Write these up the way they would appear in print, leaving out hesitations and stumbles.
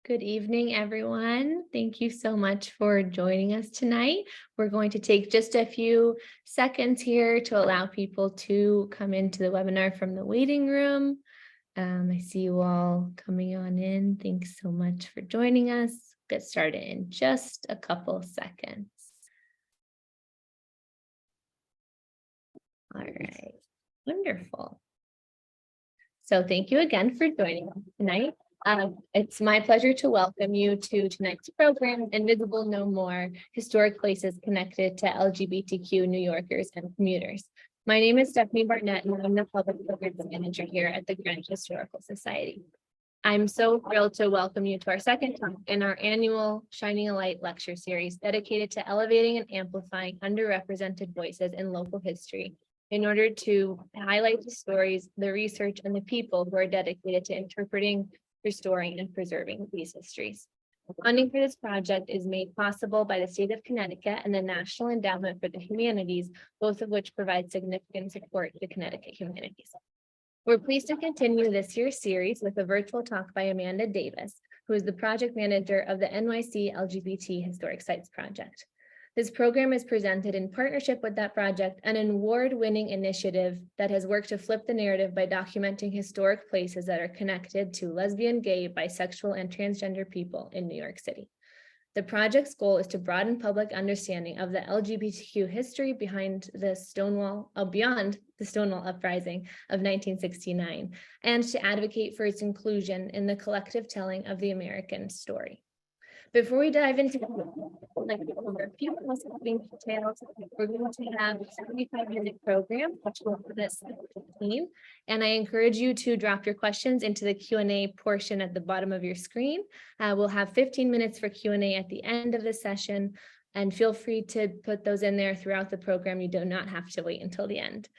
Good evening, everyone. Thank you so much for joining us tonight. We're going to take just a few seconds here to allow people to come into the webinar from the waiting room. I see you all coming on in. Thanks so much for joining us. Get started in just a couple seconds. All right, wonderful. So thank you again for joining us tonight. It's my pleasure to welcome you to tonight's program, Invisible No More, Historic Places Connected to LGBTQ New Yorkers and Commuters. My name is Stephanie Barnett, and I'm the Public Programs Manager here at the Greenwich Historical Society. I'm so thrilled to welcome you to our second talk in our annual Shining a Light lecture series dedicated to elevating and amplifying underrepresented voices in local history in order to highlight the stories, the research, and the people who are dedicated to interpreting, restoring, and preserving these histories. Funding for this project is made possible by the state of Connecticut and the National Endowment for the Humanities, both of which provide significant support to Connecticut humanities. We're pleased to continue this year's series with a virtual talk by Amanda Davis, who is the project manager of the NYC LGBT Historic Sites Project. This program is presented in partnership with that project, an award-winning initiative that has worked to flip the narrative by documenting historic places that are connected to lesbian, gay, bisexual, and transgender people in New York City. The project's goal is to broaden public understanding of the LGBTQ history beyond the Stonewall Uprising of 1969, and to advocate for its inclusion in the collective telling of the American story. Before we dive into a few housekeeping details, we're going to have a 75-minute program, which will put us at 15. And I encourage you to drop your questions into the Q&A portion at the bottom of your screen. We'll have 15 minutes for Q&A at the end of the session, and feel free to put those in there throughout the program. You do not have to wait until the end.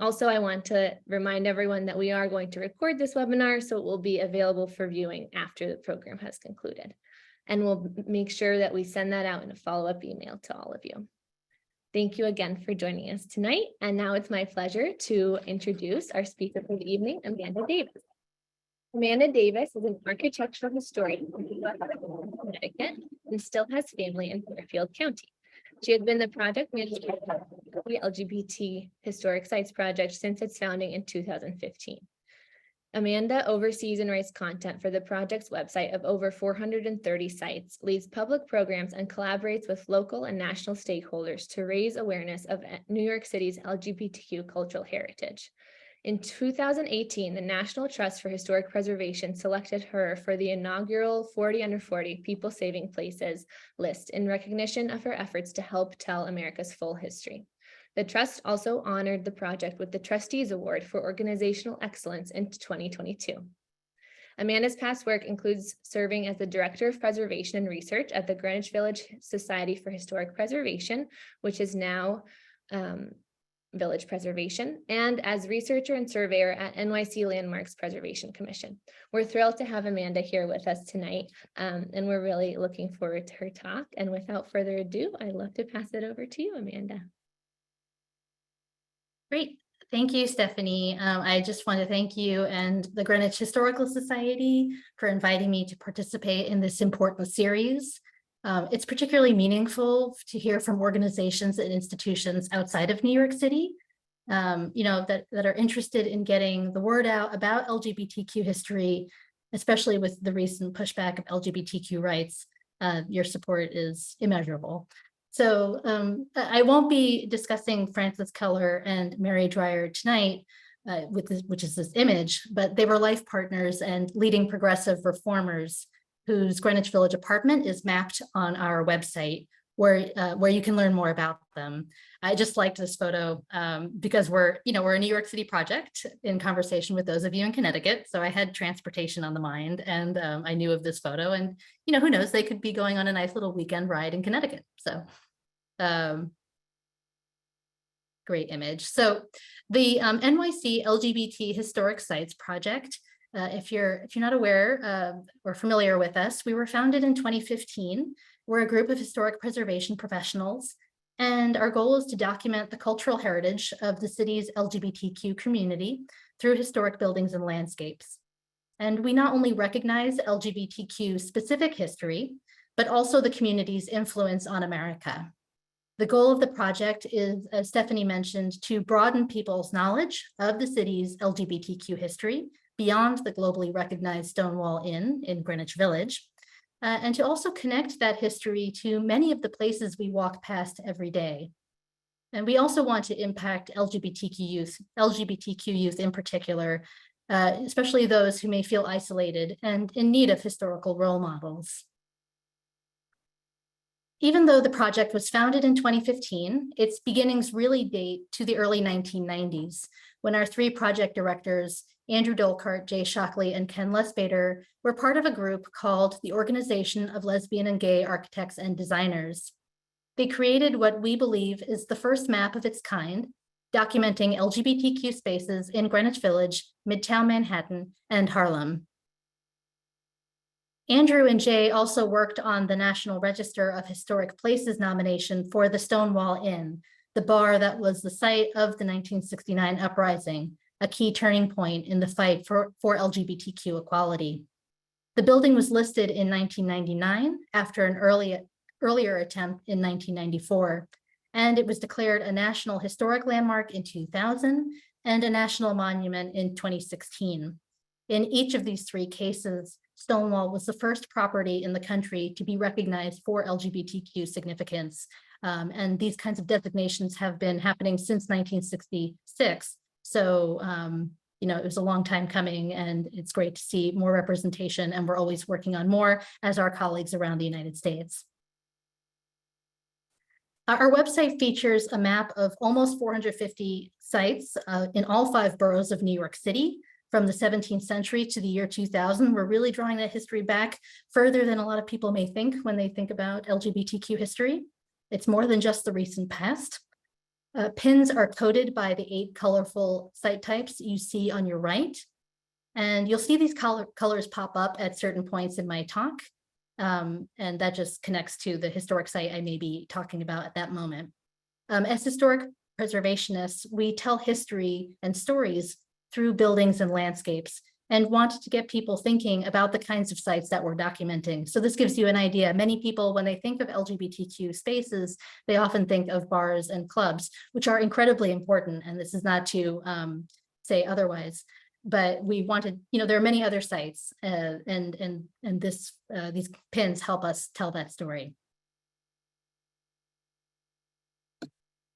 Also, I want to remind everyone that we are going to record this webinar, so it will be available for viewing after the program has concluded. And we'll make sure that we send that out in a follow-up email to all of you. Thank you again for joining us tonight. And now it's my pleasure to introduce our speaker for the evening, Amanda Davis. Amanda Davis is an architectural historian from Connecticut and still has family in Fairfield County. She has been the project manager of the LGBT Historic Sites Project since its founding in 2015. Amanda oversees and writes content for the project's website of over 430 sites, leads public programs, and collaborates with local and national stakeholders to raise awareness of New York City's LGBTQ cultural heritage. In 2018, the National Trust for Historic Preservation selected her for the inaugural 40 Under 40 People Saving Places list in recognition of her efforts to help tell America's full history. The Trust also honored the project with the Trustees Award for Organizational Excellence in 2022. Amanda's past work includes serving as the Director of Preservation and Research at the Greenwich Village Society for Historic Preservation, which is now Village Preservation, and as researcher and surveyor at NYC Landmarks Preservation Commission. We're thrilled to have Amanda here with us tonight, and we're really looking forward to her talk. And without further ado, I'd love to pass it over to you, Amanda. Great. Thank you, Stephanie. I just want to thank you and the Greenwich Historical Society for inviting me to participate in this important series. It's particularly meaningful to hear from organizations and institutions outside of New York City, that are interested in getting the word out about LGBTQ history, especially with the recent pushback of LGBTQ rights. Your support is immeasurable. So I won't be discussing Frances Keller and Mary Dreyer tonight, which is this image, but they were life partners and leading progressive reformers whose Greenwich Village apartment is mapped on our website, where you can learn more about them. I just liked this photo because we're a New York City project in conversation with those of you in Connecticut. So I had transportation on the mind, and I knew of this photo, and who knows, they could be going on a nice little weekend ride in Connecticut. So great image. So the NYC LGBT Historic Sites Project, if you're not aware or familiar with us, we were founded in 2015. We're a group of historic preservation professionals, and our goal is to document the cultural heritage of the city's LGBTQ community through historic buildings and landscapes. And we not only recognize LGBTQ specific history, but also the community's influence on America. The goal of the project is, as Stephanie mentioned, to broaden people's knowledge of the city's LGBTQ history beyond the globally recognized Stonewall Inn in Greenwich Village, and to also connect that history to many of the places we walk past every day. And we also want to impact LGBTQ youth in particular, especially those who may feel isolated and in need of historical role models. Even though the project was founded in 2015, its beginnings really date to the early 1990s, when our three project directors, Andrew Dolkart, Jay Shockley, and Ken Lesbader, were part of a group called the Organization of Lesbian and Gay Architects and Designers. They created what we believe is the first map of its kind, documenting LGBTQ spaces in Greenwich Village, Midtown Manhattan, and Harlem. Andrew and Jay also worked on the National Register of Historic Places nomination for the Stonewall Inn, the bar that was the site of the 1969 uprising, a key turning point in the fight for LGBTQ equality. The building was listed in 1999 after an earlier attempt in 1994, and it was declared a National Historic Landmark in 2000 and a National Monument in 2016. In each of these three cases, Stonewall was the first property in the country to be recognized for LGBTQ significance. And these kinds of designations have been happening since 1966. So, it was a long time coming, and it's great to see more representation, and we're always working on more as our colleagues around the United States. Our website features a map of almost 450 sites in all 5 boroughs of New York City. From the 17th century to the year 2000, we're really drawing that history back further than a lot of people may think when they think about LGBTQ history. It's more than just the recent past. Pins are coded by the 8 colorful site types you see on your right. And you'll see these colors pop up at certain points in my talk. And that just connects to the historic site I may be talking about at that moment. As historic preservationists, we tell history and stories through buildings and landscapes, and wanted to get people thinking about the kinds of sites that we're documenting. So this gives you an idea. Many people, when they think of LGBTQ spaces, they often think of bars and clubs, which are incredibly important. And this is not to say otherwise, but we wanted, there are many other sites, and these pins help us tell that story.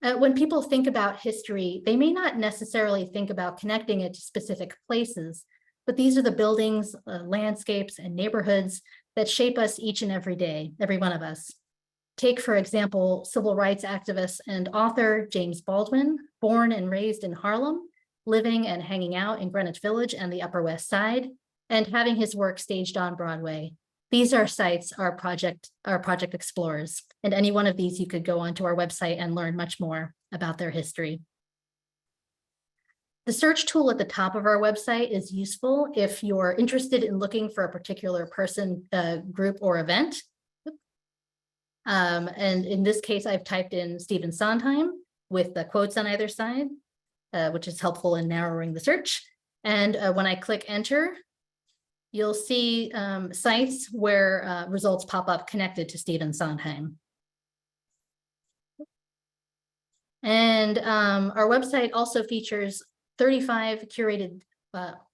When people think about history, they may not necessarily think about connecting it to specific places, but these are the buildings, landscapes, and neighborhoods that shape us each and every day, every one of us. Take, for example, civil rights activist and author James Baldwin, born and raised in Harlem, living and hanging out in Greenwich Village and the Upper West Side, and having his work staged on Broadway. These are sites our project explores, and any one of these you could go onto our website and learn much more about their history. The search tool at the top of our website is useful if you're interested in looking for a particular person, group, or event. And in this case, I've typed in Stephen Sondheim with the quotes on either side, which is helpful in narrowing the search. And when I click enter, you'll see sites where results pop up connected to Stephen Sondheim. And our website also features 35 curated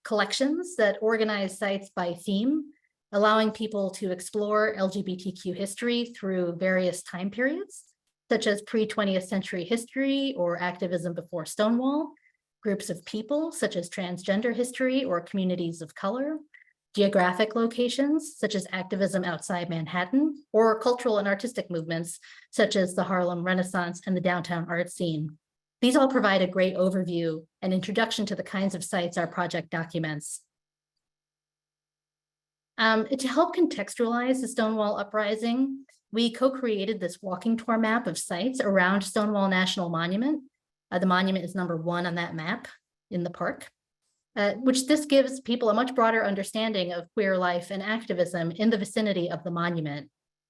collections that organize sites by theme, allowing people to explore LGBTQ history through various time periods, such as pre-20th century history or activism before Stonewall, groups of people, such as transgender history or communities of color, geographic locations, such as activism outside Manhattan, or cultural and artistic movements, such as the Harlem Renaissance and the downtown art scene. These all provide a great overview and introduction to the kinds of sites our project documents. To help contextualize the Stonewall Uprising, we co-created this walking tour map of sites around Stonewall National Monument. The monument is number 1 on that map in the park. Which this gives people a much broader understanding of queer life and activism in the vicinity of the monument.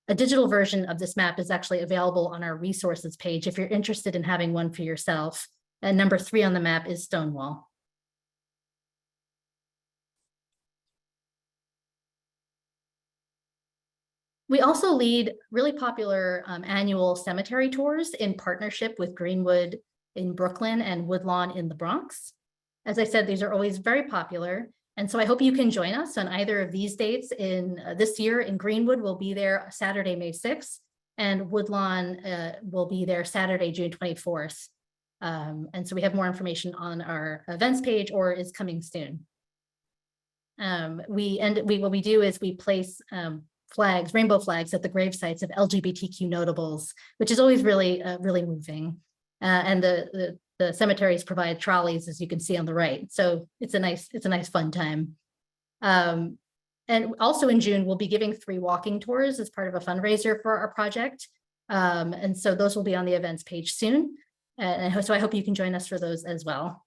A digital version of this map is actually available on our resources page if you're interested in having one for yourself. And number 3 on the map is Stonewall. We also lead really popular annual cemetery tours in partnership with Greenwood in Brooklyn and Woodlawn in the Bronx. As I said, these are always very popular. And so I hope you can join us on either of these dates. In this year in Greenwood, we'll be there Saturday, May 6th, and Woodlawn will be there Saturday, June 24th. And so we have more information on our events page or is coming soon. What we do is we place flags, rainbow flags at the grave sites of LGBTQ notables, which is always really, really moving. And the cemeteries provide trolleys, as you can see on the right. So it's a nice fun time. And also in June, we'll be giving 3 walking tours as part of a fundraiser for our project. And so those will be on the events page soon. And so I hope you can join us for those as well.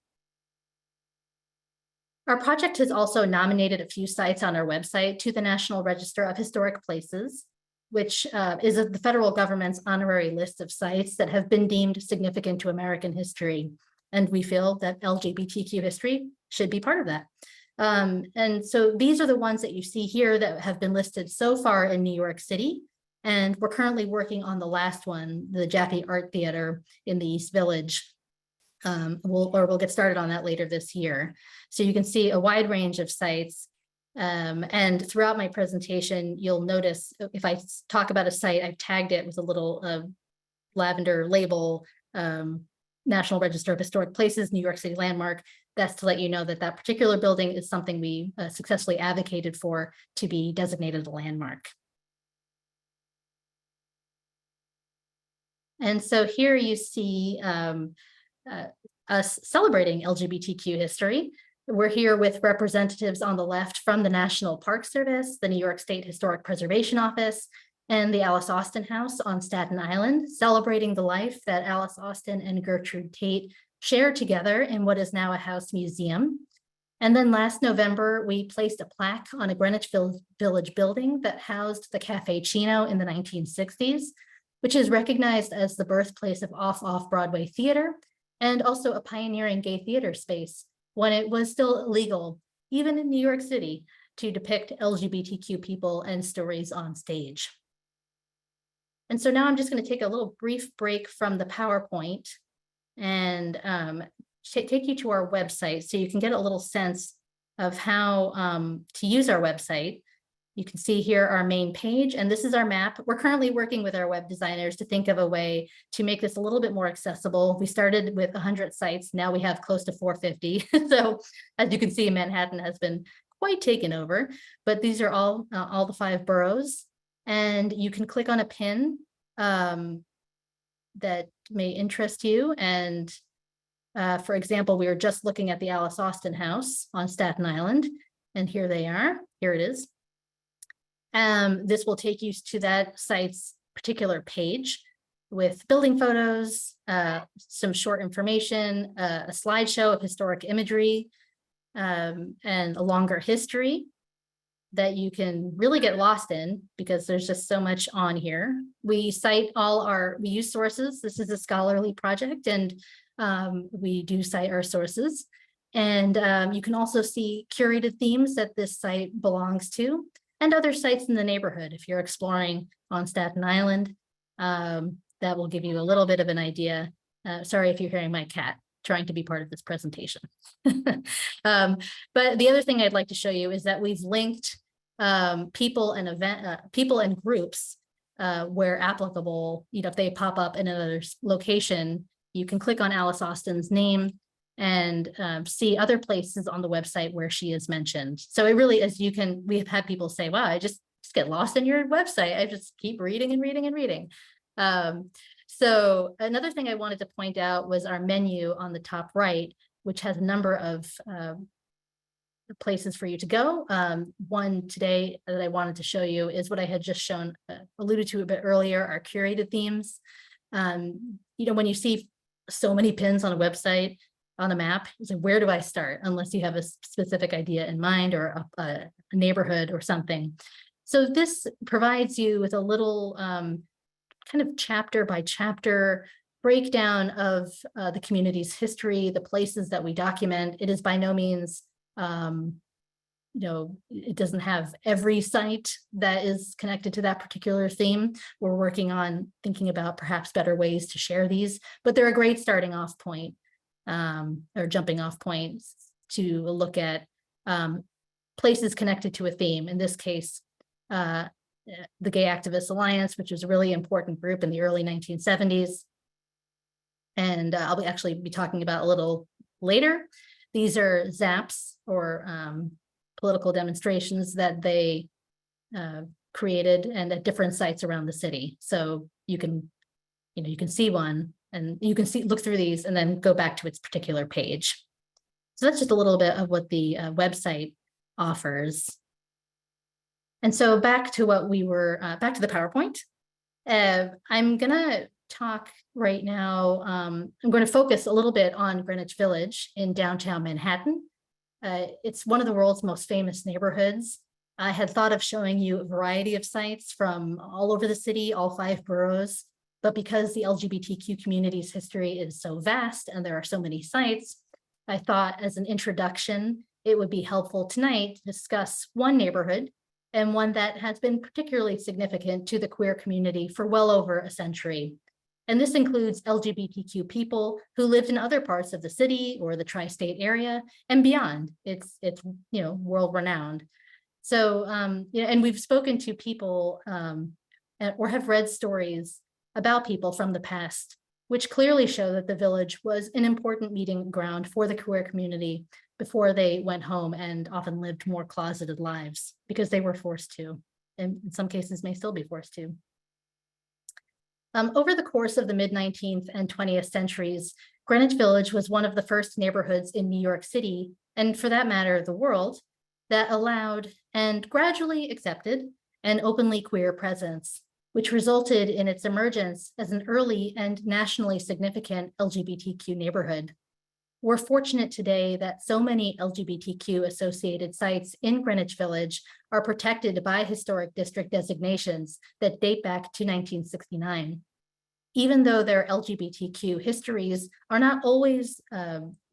Our project has also nominated a few sites on our website to the National Register of Historic Places, which is the federal government's honorary list of sites that have been deemed significant to American history. And we feel that LGBTQ history should be part of that. And so these are the ones that you see here that have been listed so far in New York City. And we're currently working on the last one, the Jaffe Art Theater in the East Village. We'll get started on that later this year. So you can see a wide range of sites. And throughout my presentation, you'll notice if I talk about a site, I've tagged it with a little lavender label, National Register of Historic Places, New York City Landmark. That's to let you know that that particular building is something we successfully advocated for to be designated a landmark. And so here you see us celebrating LGBTQ history. We're here with representatives on the left from the National Park Service, the New York State Historic Preservation Office, and the Alice Austen House on Staten Island, celebrating the life that Alice Austen and Gertrude Tate shared together in what is now a house museum. And then last November, we placed a plaque on a Greenwich Village building that housed the Cafe Chino in the 1960s, which is recognized as the birthplace of off-Broadway theater and also a pioneering gay theater space when it was still illegal, even in New York City, to depict LGBTQ people and stories on stage. And so now I'm just going to take a little brief break from the PowerPoint and take you to our website so you can get a little sense of how to use our website. You can see here our main page, and this is our map. We're currently working with our web designers to think of a way to make this a little bit more accessible. We started with 100 sites. Now we have close to 450. So as you can see, Manhattan has been quite taken over, but these are all the 5 boroughs. And you can click on a pin that may interest you. And for example, we were just looking at the Alice Austen House on Staten Island, and here they are. Here it is. This will take you to that site's particular page with building photos, some short information, a slideshow of historic imagery, and a longer history that you can really get lost in because there's just so much on here. We cite we use sources. This is a scholarly project, and we do cite our sources. And you can also see curated themes that this site belongs to, and other sites in the neighborhood. If you're exploring on Staten Island, that will give you a little bit of an idea. Sorry if you're hearing my cat trying to be part of this presentation. But the other thing I'd like to show you is that we've linked people and groups where applicable. If they pop up in another location, you can click on Alice Austen's name and see other places on the website where she is mentioned. So it really is, we have had people say, wow, I just get lost in your website. I just keep reading and reading and reading. So another thing I wanted to point out was our menu on the top right, which has a number of places for you to go. One today that I wanted to show you is what I had just alluded to a bit earlier, our curated themes. When you see so many pins on a website, on a map, it's like, where do I start? Unless you have a specific idea in mind or a neighborhood or something. So this provides you with a little kind of chapter by chapter breakdown of the community's history, the places that we document. It is by no means it doesn't have every site that is connected to that particular theme. We're working on thinking about perhaps better ways to share these, but they're a great starting off point or jumping off points to look at places connected to a theme. In this case, the Gay Activists Alliance, which was a really important group in the early 1970s. And I'll actually be talking about a little later. These are ZAPs, or political demonstrations that they created and at different sites around the city. So you can see one and you can look through these and then go back to its particular page. So that's just a little bit of what the website offers. And so back to what we were, back to the PowerPoint. I'm gonna talk right now, I'm going to focus a little bit on Greenwich Village in downtown Manhattan. It's one of the world's most famous neighborhoods. I had thought of showing you a variety of sites from all over the city, all 5 boroughs, but because the LGBTQ community's history is so vast and there are so many sites, I thought as an introduction, it would be helpful tonight to discuss one neighborhood and one that has been particularly significant to the queer community for well over a century. And this includes LGBTQ people who lived in other parts of the city or the tri-state area and beyond. It's world renowned. So and we've spoken to people or have read stories about people from the past, which clearly show that the village was an important meeting ground for the queer community before they went home and often lived more closeted lives because they were forced to, and in some cases may still be forced to. Over the course of the mid-19th and 20th centuries, Greenwich Village was one of the first neighborhoods in New York City, and for that matter, the world, that allowed and gradually accepted an openly queer presence, which resulted in its emergence as an early and nationally significant LGBTQ neighborhood. We're fortunate today that so many LGBTQ associated sites in Greenwich Village are protected by historic district designations that date back to 1969. Even though their LGBTQ histories are not always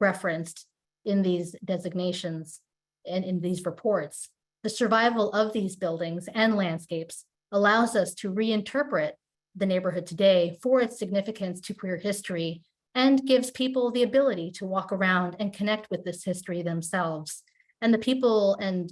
referenced in these designations and in these reports, the survival of these buildings and landscapes allows us to reinterpret the neighborhood today for its significance to queer history and gives people the ability to walk around and connect with this history themselves. And the people and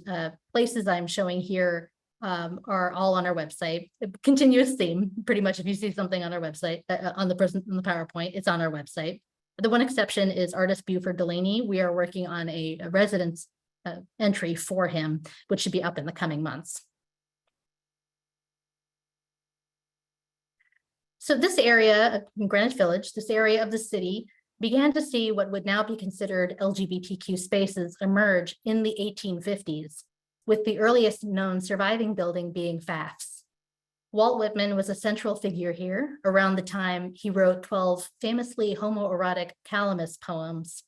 places I'm showing here are all on our website. A continuous theme, pretty much if you see something on our website, on the PowerPoint, it's on our website. The one exception is artist Buford Delaney. We are working on a residence entry for him, which should be up in the coming months. So this area in Greenwich Village, this area of the city, began to see what would now be considered LGBTQ spaces emerge in the 1850s, with the earliest known surviving building being Pfaff's. Walt Whitman was a central figure here around the time he wrote 12 famously homoerotic Calamus poems.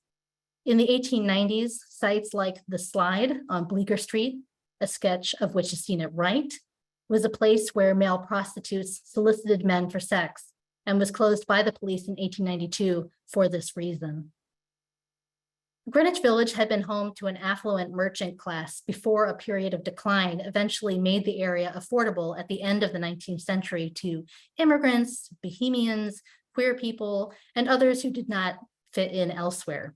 In the 1890s, sites like The Slide on Bleecker Street, a sketch of which is seen at right, was a place where male prostitutes solicited men for sex and was closed by the police in 1892 for this reason. Greenwich Village had been home to an affluent merchant class before a period of decline eventually made the area affordable at the end of the 19th century to immigrants, bohemians, queer people, and others who did not fit in elsewhere.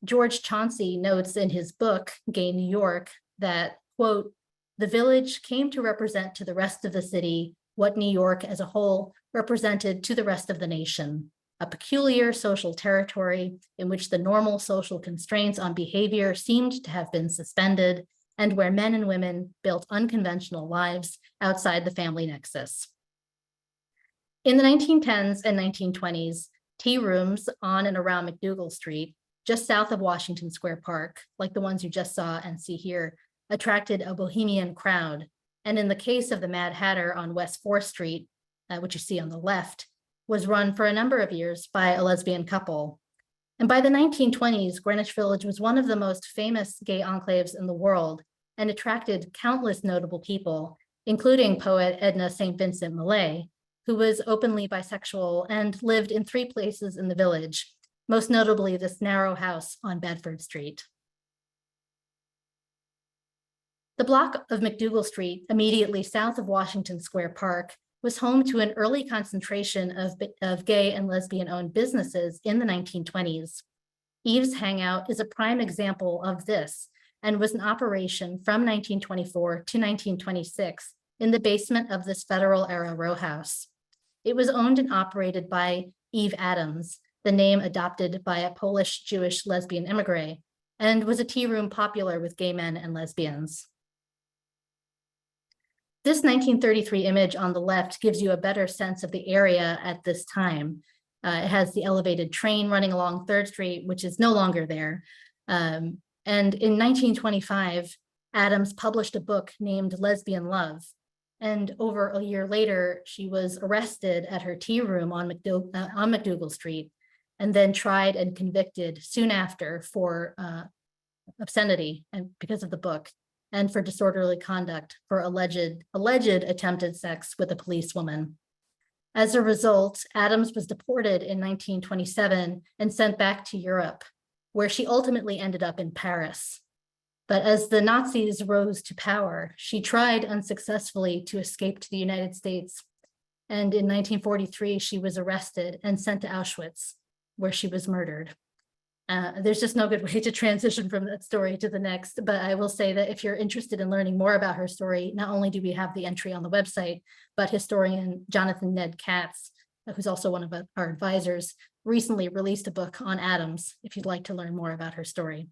George Chauncey notes in his book, Gay New York, that, quote, "The village came to represent to the rest of the city what New York as a whole represented to the rest of the nation, a peculiar social territory in which the normal social constraints on behavior seemed to have been suspended, and where men and women built unconventional lives outside the family nexus." In the 1910s and 1920s, tea rooms on and around McDougal Street, just south of Washington Square Park, like the ones you just saw and see here, attracted a bohemian crowd. And in the case of the Mad Hatter on West 4th Street, which you see on the left, was run for a number of years by a lesbian couple. And by the 1920s, Greenwich Village was one of the most famous gay enclaves in the world and attracted countless notable people, including poet Edna St. Vincent Millay, who was openly bisexual and lived in 3 places in the village, most notably this narrow house on Bedford Street. The block of McDougal Street, immediately south of Washington Square Park, was home to an early concentration of gay and lesbian-owned businesses in the 1920s. Eve's Hangout is a prime example of this and was in operation from 1924 to 1926 in the basement of this Federal-era row house. It was owned and operated by Eve Adams, the name adopted by a Polish-Jewish lesbian emigre, and was a tea room popular with gay men and lesbians. This 1933 image on the left gives you a better sense of the area at this time. It has the elevated train running along 3rd Street, which is no longer there. And in 1925, Adams published a book named Lesbian Love. And over a year later, she was arrested at her tea room on McDougal Street, and then tried and convicted soon after for obscenity and because of the book, and for disorderly conduct for alleged attempted sex with a policewoman. As a result, Adams was deported in 1927 and sent back to Europe, where she ultimately ended up in Paris. But as the Nazis rose to power, she tried unsuccessfully to escape to the United States. And in 1943, she was arrested and sent to Auschwitz, where she was murdered. There's just no good way to transition from that story to the next, but I will say that if you're interested in learning more about her story, not only do we have the entry on the website, but historian Jonathan Ned Katz, who's also one of our advisors, recently released a book on Adams, if you'd like to learn more about her story.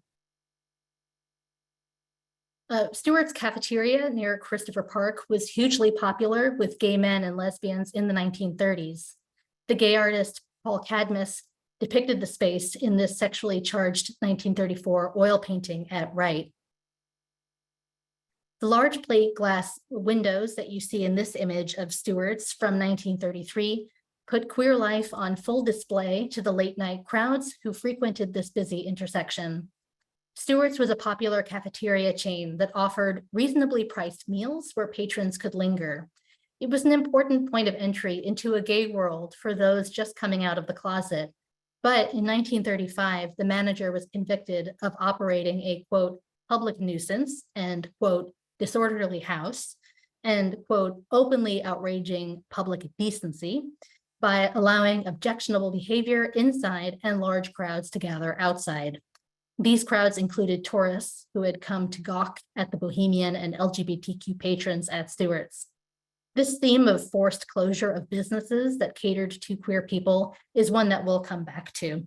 Stewart's Cafeteria near Christopher Park was hugely popular with gay men and lesbians in the 1930s. The gay artist Paul Cadmus depicted the space in this sexually charged 1934 oil painting at Wright. The large plate glass windows that you see in this image of Stewart's from 1933 put queer life on full display to the late night crowds who frequented this busy intersection. Stewart's was a popular cafeteria chain that offered reasonably priced meals where patrons could linger. It was an important point of entry into a gay world for those just coming out of the closet. But in 1935, the manager was convicted of operating a, quote, public nuisance and, quote, disorderly house and, quote, openly outraging public decency by allowing objectionable behavior inside and large crowds to gather outside. These crowds included tourists who had come to gawk at the bohemian and LGBTQ patrons at Stewart's. This theme of forced closure of businesses that catered to queer people is one that we'll come back to.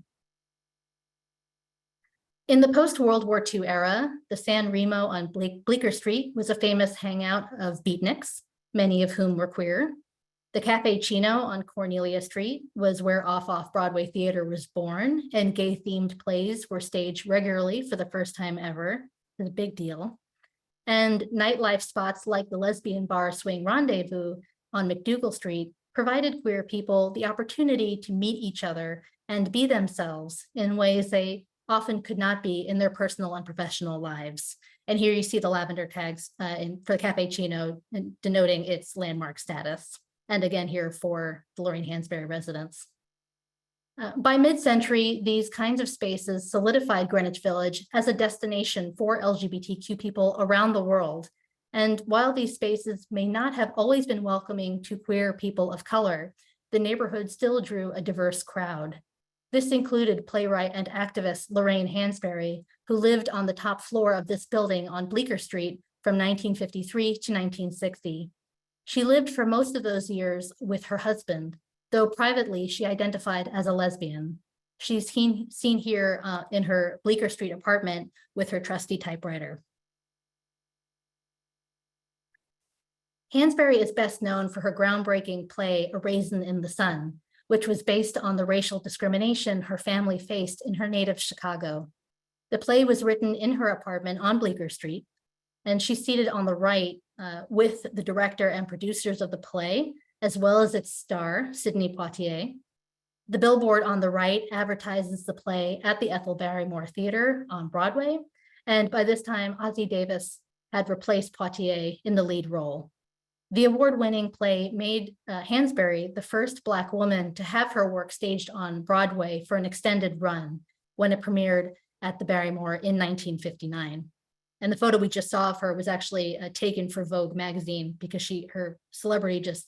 In the post-World War II era, the San Remo on Bleecker Street was a famous hangout of beatniks, many of whom were queer. The Cafe Chino on Cornelia Street was where Off-Broadway theater was born, and gay-themed plays were staged regularly for the first time ever. It's a big deal. And nightlife spots like the lesbian bar Swing Rendezvous on McDougal Street provided queer people the opportunity to meet each other and be themselves in ways they often could not be in their personal and professional lives. And here you see the lavender tags for the Cafe Chino denoting its landmark status. And again here for the Lorraine Hansberry residents. By mid-century, these kinds of spaces solidified Greenwich Village as a destination for LGBTQ people around the world. And while these spaces may not have always been welcoming to queer people of color, the neighborhood still drew a diverse crowd. This included playwright and activist Lorraine Hansberry, who lived on the top floor of this building on Bleecker Street from 1953 to 1960. She lived for most of those years with her husband, though privately she identified as a lesbian. She's seen here in her Bleecker Street apartment with her trusty typewriter. Hansberry is best known for her groundbreaking play, A Raisin in the Sun, which was based on the racial discrimination her family faced in her native Chicago. The play was written in her apartment on Bleecker Street, and she's seated on the right with the director and producers of the play, as well as its star, Sidney Poitier. The billboard on the right advertises the play at the Ethel Barrymore Theater on Broadway, and by this time, Ossie Davis had replaced Poitier in the lead role. The award-winning play made Hansberry the first Black woman to have her work staged on Broadway for an extended run when it premiered at the Barrymore in 1959. And the photo we just saw of her was actually taken for Vogue magazine because her celebrity just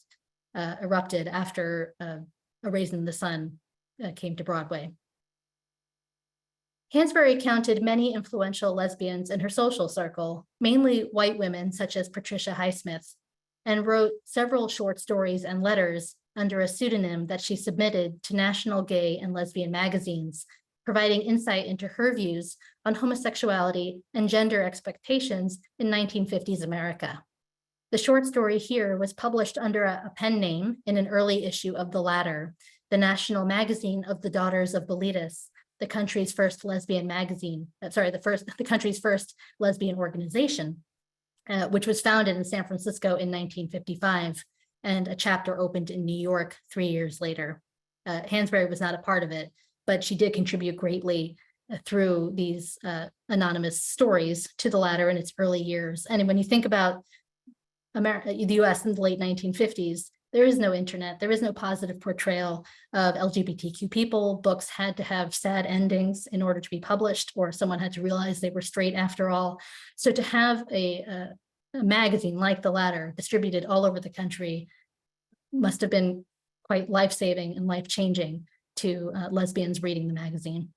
erupted after A Raisin in the Sun came to Broadway. Hansberry counted many influential lesbians in her social circle, mainly white women such as Patricia Highsmith, and wrote several short stories and letters under a pseudonym that she submitted to national gay and lesbian magazines, providing insight into her views on homosexuality and gender expectations in 1950s America. The short story here was published under a pen name in an early issue of the latter, the National Magazine of the Daughters of Bilitis, the country's first lesbian magazine, the country's first lesbian organization, which was founded in San Francisco in 1955, and a chapter opened in New York 3 years later. Hansberry was not a part of it, but she did contribute greatly through these anonymous stories to the latter in its early years. And when you think about the US in the late 1950s, there is no internet, there is no positive portrayal of LGBTQ people. Books had to have sad endings in order to be published, or someone had to realize they were straight after all. So to have a magazine like the latter distributed all over the country must have been quite life-saving and life-changing to lesbians reading the magazine.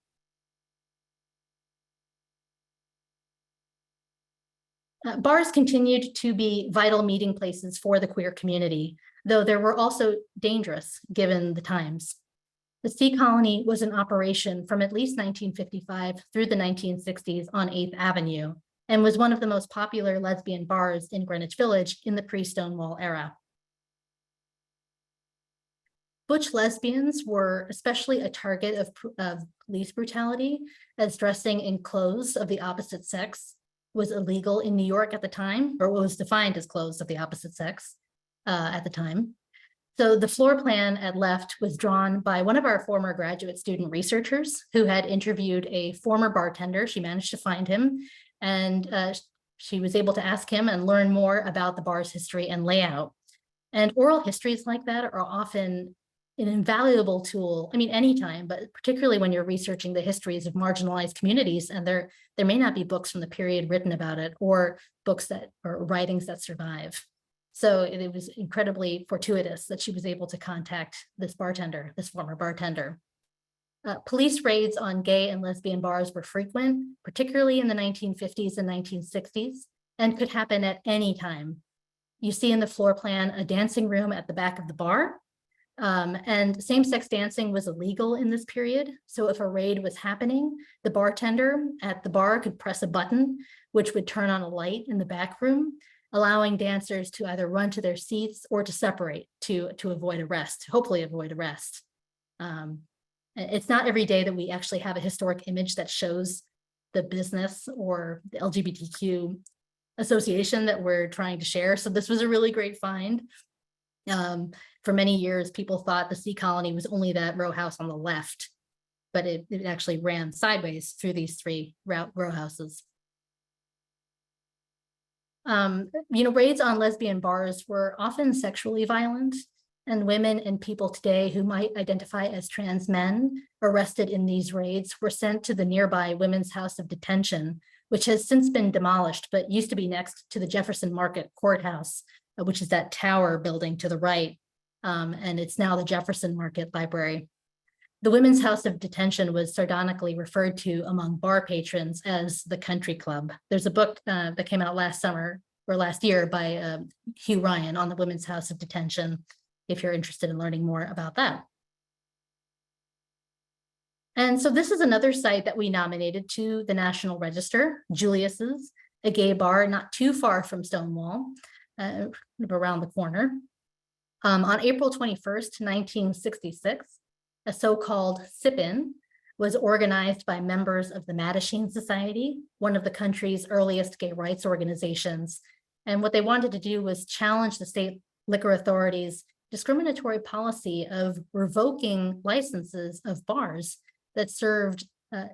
Bars continued to be vital meeting places for the queer community, though there were also dangerous given the times. The Sea Colony was in operation from at least 1955 through the 1960s on 8th Avenue, and was one of the most popular lesbian bars in Greenwich Village in the pre-Stonewall era. Butch lesbians were especially a target of police brutality, as dressing in clothes of the opposite sex was illegal in New York at the time, or was defined as clothes of the opposite sex at the time. So the floor plan at left was drawn by one of our former graduate student researchers who had interviewed a former bartender. She managed to find him, and she was able to ask him and learn more about the bar's history and layout. And oral histories like that are often an invaluable tool, I mean, anytime, but particularly when you're researching the histories of marginalized communities, and there may not be books from the period written about it, or books or writings that survive. So it was incredibly fortuitous that she was able to contact this bartender, this former bartender. Police raids on gay and lesbian bars were frequent, particularly in the 1950s and 1960s, and could happen at any time. You see in the floor plan a dancing room at the back of the bar, and same-sex dancing was illegal in this period. So if a raid was happening, the bartender at the bar could press a button, which would turn on a light in the back room, allowing dancers to either run to their seats or to separate to avoid arrest, hopefully avoid arrest. It's not every day that we actually have a historic image that shows the business or the LGBTQ association that we're trying to share. So this was a really great find. For many years, people thought the Sea Colony was only that row house on the left, but it actually ran sideways through these three row houses. Raids on lesbian bars were often sexually violent, and women and people today who might identify as trans men arrested in these raids were sent to the nearby Women's House of Detention, which has since been demolished, but used to be next to the Jefferson Market Courthouse, which is that tower building to the right. And it's now the Jefferson Market Library. The Women's House of Detention was sardonically referred to among bar patrons as the Country Club. There's a book that came out last year by Hugh Ryan on the Women's House of Detention, if you're interested in learning more about that. And so this is another site that we nominated to the National Register, Julius's, a gay bar not too far from Stonewall, around the corner. On April 21st, 1966, a so-called sip-in was organized by members of the Mattachine Society, one of the country's earliest gay rights organizations. And what they wanted to do was challenge the state liquor authorities' discriminatory policy of revoking licenses of bars that served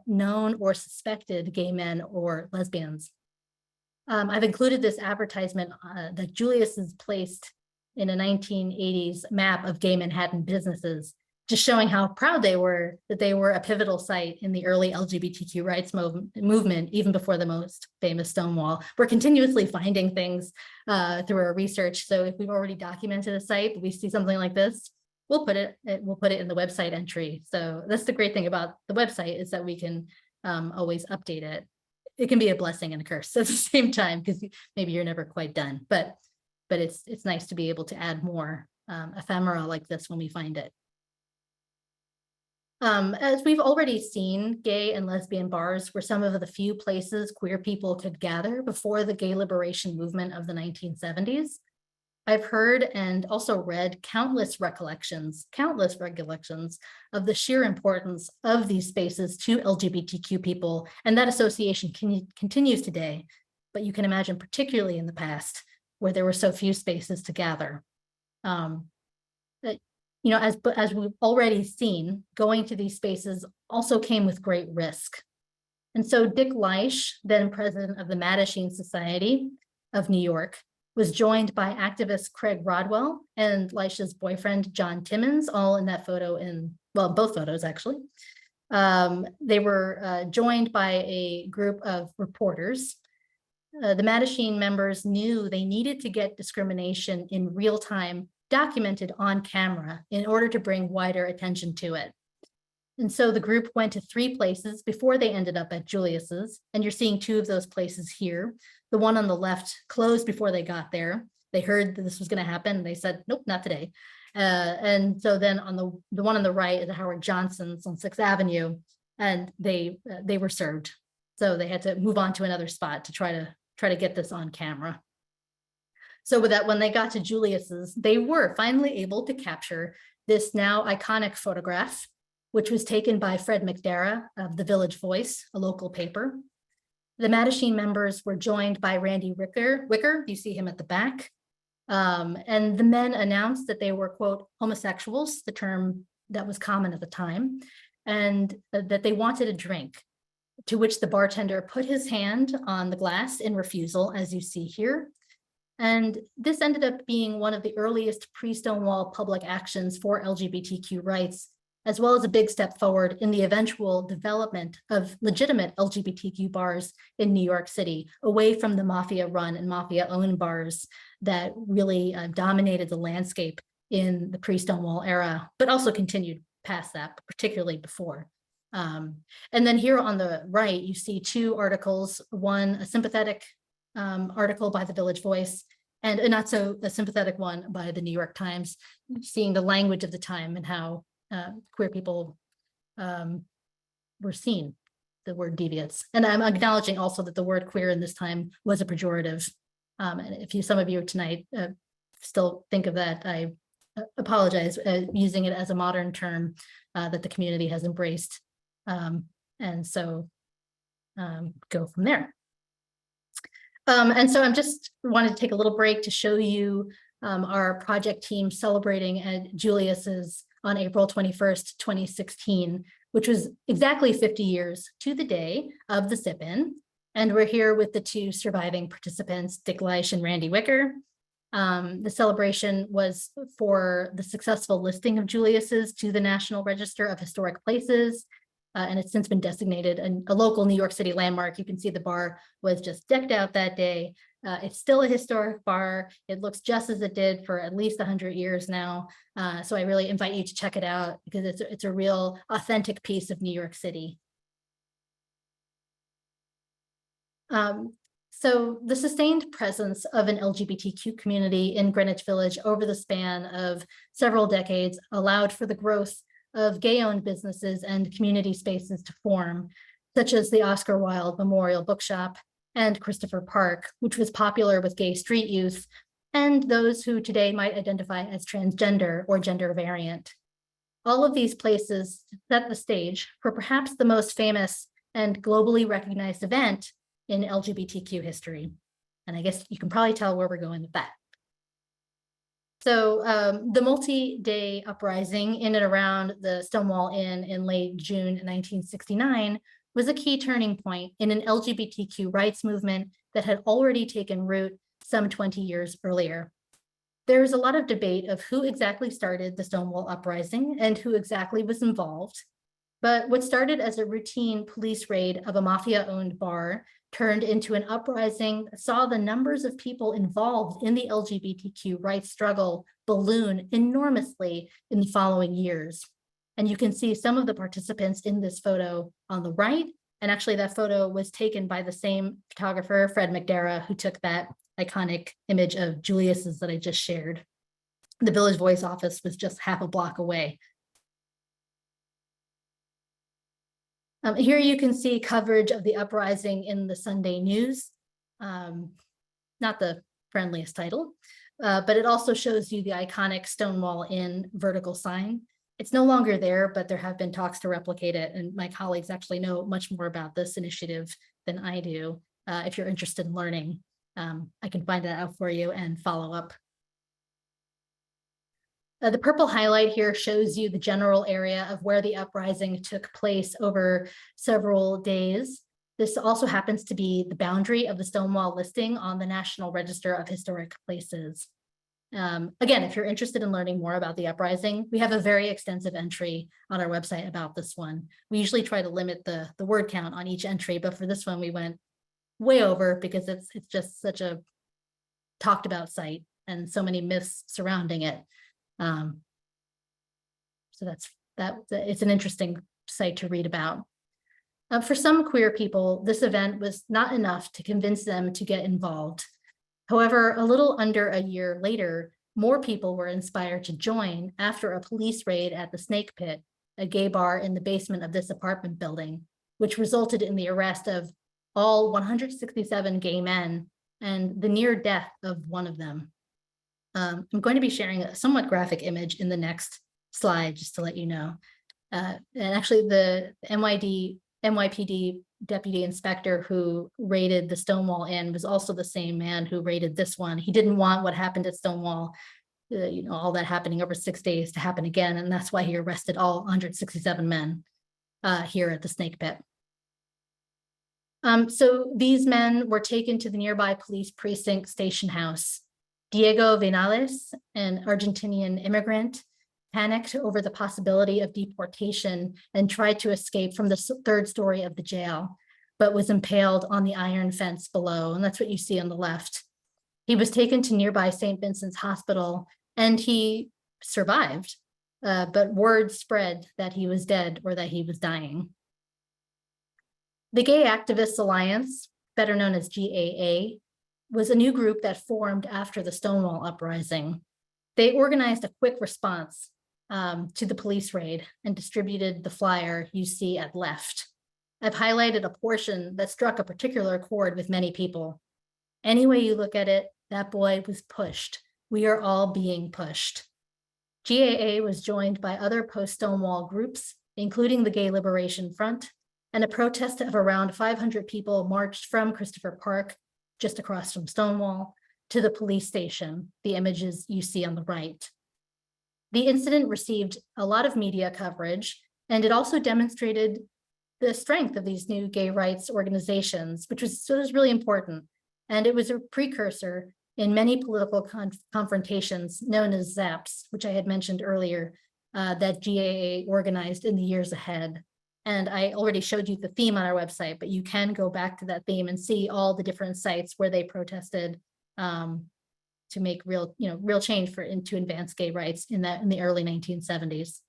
known or suspected gay men or lesbians. I've included this advertisement that Julius has placed in a 1980s map of gay Manhattan businesses just showing how proud they were that they were a pivotal site in the early LGBTQ rights movement, even before the most famous Stonewall. We're continuously finding things through our research. So if we've already documented a site, but we see something like this, we'll put it in the website entry. So that's the great thing about the website, is that we can always update it. It can be a blessing and a curse at the same time, because maybe you're never quite done, but it's nice to be able to add more ephemera like this when we find it. As we've already seen, gay and lesbian bars were some of the few places queer people could gather before the gay liberation movement of the 1970s. I've heard and also read countless recollections of the sheer importance of these spaces to LGBTQ people, and that association continues today, but you can imagine particularly in the past where there were so few spaces to gather. As we've already seen, going to these spaces also came with great risk. And so Dick Leish, then president of the Mattachine Society of New York, was joined by activist Craig Rodwell and Leish's boyfriend, John Timmons, all in that photo both photos actually. They were joined by a group of reporters. The Mattachine members knew they needed to get discrimination in real time documented on camera in order to bring wider attention to it. And so the group went to 3 places before they ended up at Julius's, and you're seeing 2 of those places here. The one on the left closed before they got there. They heard that this was going to happen, and they said, nope, not today. And so then on the one on the right is Howard Johnson's on 6th Avenue, and they were served. So they had to move on to another spot to try to get this on camera. So with that, when they got to Julius's, they were finally able to capture this now iconic photograph, which was taken by Fred McDara of the Village Voice, a local paper. The Mattachine members were joined by Randy Wicker, you see him at the back. And the men announced that they were, quote, homosexuals, the term that was common at the time, and that they wanted a drink, to which the bartender put his hand on the glass in refusal, as you see here. And this ended up being one of the earliest pre-Stonewall public actions for LGBTQ rights, as well as a big step forward in the eventual development of legitimate LGBTQ bars in New York City, away from the mafia-run and mafia-owned bars that really dominated the landscape in the pre-Stonewall era, but also continued past that, particularly before. And then here on the right, you see 2 articles, one a sympathetic article by the Village Voice, and a not so sympathetic one by the New York Times, seeing the language of the time and how queer people were seen, the word deviants. And I'm acknowledging also that the word queer in this time was a pejorative. And if some of you tonight still think of that, I apologize, using it as a modern term that the community has embraced. And so go from there. And so I'm just wanted to take a little break to show you our project team celebrating at Julius's on April 21st, 2016, which was exactly 50 years to the day of the sip-in. And we're here with the 2 surviving participants, Dick Leish and Randy Wicker. The celebration was for the successful listing of Julius's to the National Register of Historic Places. And it's since been designated a local New York City landmark. You can see the bar was just decked out that day. It's still a historic bar. It looks just as it did for at least 100 years now. So I really invite you to check it out, because it's a real authentic piece of New York City. So the sustained presence of an LGBTQ community in Greenwich Village over the span of several decades allowed for the growth of gay-owned businesses and community spaces to form, such as the Oscar Wilde Memorial Bookshop and Christopher Park, which was popular with gay street youth and those who today might identify as transgender or gender variant. All of these places set the stage for perhaps the most famous and globally recognized event in LGBTQ history. And I guess you can probably tell where we're going with that. So the multi-day uprising in and around the Stonewall Inn in late June 1969 was a key turning point in an LGBTQ rights movement that had already taken root some 20 years earlier. There's a lot of debate of who exactly started the Stonewall Uprising and who exactly was involved. But what started as a routine police raid of a mafia-owned bar turned into an uprising that saw the numbers of people involved in the LGBTQ rights struggle balloon enormously in the following years. And you can see some of the participants in this photo on the right. And actually that photo was taken by the same photographer, Fred McDara, who took that iconic image of Julius's that I just shared. The Village Voice office was just half a block away. Here you can see coverage of the uprising in the Sunday News. Not the friendliest title, but it also shows you the iconic Stonewall Inn vertical sign. It's no longer there, but there have been talks to replicate it. And my colleagues actually know much more about this initiative than I do. If you're interested in learning, I can find that out for you and follow up. The purple highlight here shows you the general area of where the uprising took place over several days. This also happens to be the boundary of the Stonewall listing on the National Register of Historic Places. Again, if you're interested in learning more about the uprising, we have a very extensive entry on our website about this one. We usually try to limit the word count on each entry, but for this one, we went way over because it's just such a talked about site and so many myths surrounding it. So it's an interesting site to read about. For some queer people, this event was not enough to convince them to get involved. However, a little under a year later, more people were inspired to join after a police raid at the Snake Pit, a gay bar in the basement of this apartment building, which resulted in the arrest of all 167 gay men and the near death of one of them. I'm going to be sharing a somewhat graphic image in the next slide, just to let you know. And actually the NYPD deputy inspector who raided the Stonewall Inn was also the same man who raided this one. He didn't want what happened at Stonewall, all that happening over 6 days to happen again. And that's why he arrested all 167 men here at the Snake Pit. So these men were taken to the nearby police precinct station house. Diego Vinales, an Argentinian immigrant, panicked over the possibility of deportation and tried to escape from the third story of the jail, but was impaled on the iron fence below. And that's what you see on the left. He was taken to nearby St. Vincent's Hospital and he survived, but word spread that he was dead or that he was dying. The Gay Activists Alliance, better known as GAA, was a new group that formed after the Stonewall Uprising. They organized a quick response to the police raid and distributed the flyer you see at left. I've highlighted a portion that struck a particular chord with many people. Any way you look at it, that boy was pushed. We are all being pushed. GAA was joined by other post-Stonewall groups, including the Gay Liberation Front, and a protest of around 500 people marched from Christopher Park, just across from Stonewall, to the police station, the images you see on the right. The incident received a lot of media coverage, and it also demonstrated the strength of these new gay rights organizations, which was really important. And it was a precursor in many political confrontations known as ZAPs, which I had mentioned earlier, that GAA organized in the years ahead. And I already showed you the theme on our website, but you can go back to that theme and see all the different sites where they protested to make real change to advance gay rights in the early 1970s.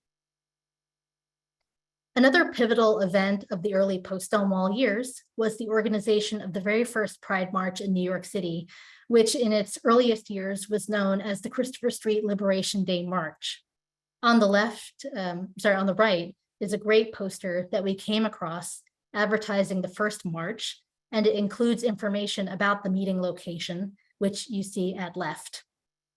Another pivotal event of the early post-Stonewall years was the organization of the very first Pride March in New York City, which in its earliest years was known as the Christopher Street Liberation Day March. On the left, on the right, is a great poster that we came across advertising the first march, and it includes information about the meeting location, which you see at left.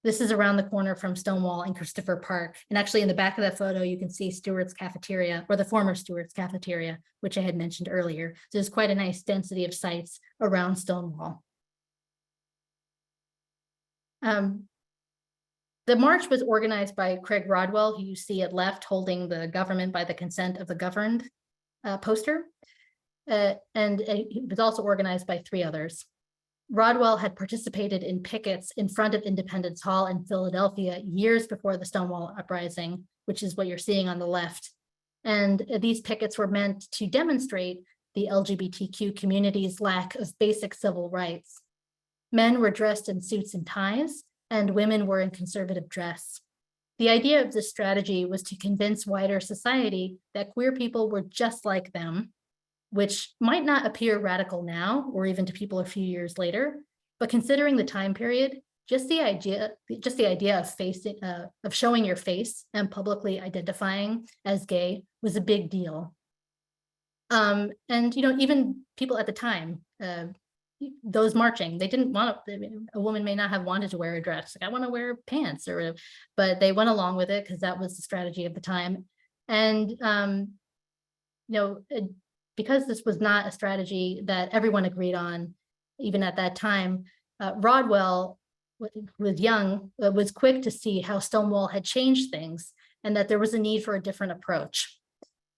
This is around the corner from Stonewall and Christopher Park. And actually in the back of that photo, you can see Stewart's Cafeteria, or the former Stewart's Cafeteria, which I had mentioned earlier. So there's quite a nice density of sites around Stonewall. The march was organized by Craig Rodwell, who you see at left holding the Government by the Consent of the Governed poster. And it was also organized by 3 others. Rodwell had participated in pickets in front of Independence Hall in Philadelphia years before the Stonewall Uprising, which is what you're seeing on the left. And these pickets were meant to demonstrate the LGBTQ community's lack of basic civil rights. Men were dressed in suits and ties, and women were in conservative dress. The idea of this strategy was to convince wider society that queer people were just like them, which might not appear radical now or even to people a few years later, but considering the time period, just the idea of showing your face and publicly identifying as gay was a big deal. And even people at the time, those marching, they didn't want to, a woman may not have wanted to wear a dress. Like, I want to wear pants, but they went along with it because that was the strategy of the time. And because this was not a strategy that everyone agreed on, even at that time, Rodwell, who was young, was quick to see how Stonewall had changed things and that there was a need for a different approach.